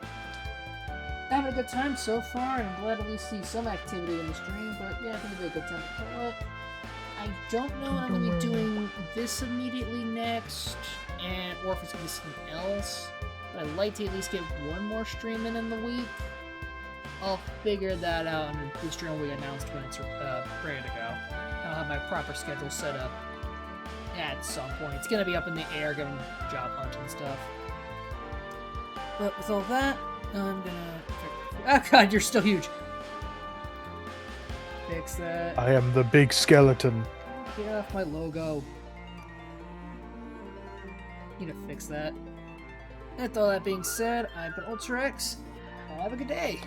having a good time so far, and I'm glad to at least see some activity in the stream, but yeah, I think it'll be a good time to call it. I don't know what I'm going to be doing this immediately next, or if it's going to be something else, but I'd like to at least get one more stream in the week. I'll figure that out, and the stream will be announced when it's ready to go. I'll have my proper schedule set up at some point. It's going to be up in the air, given job hunt and stuff. But with all that, I'm gonna... Oh god, you're still huge. Fix that. I am the big skeleton. Get off my logo. Need to fix that. With all that being said, I've been Ultra X. Have a good day.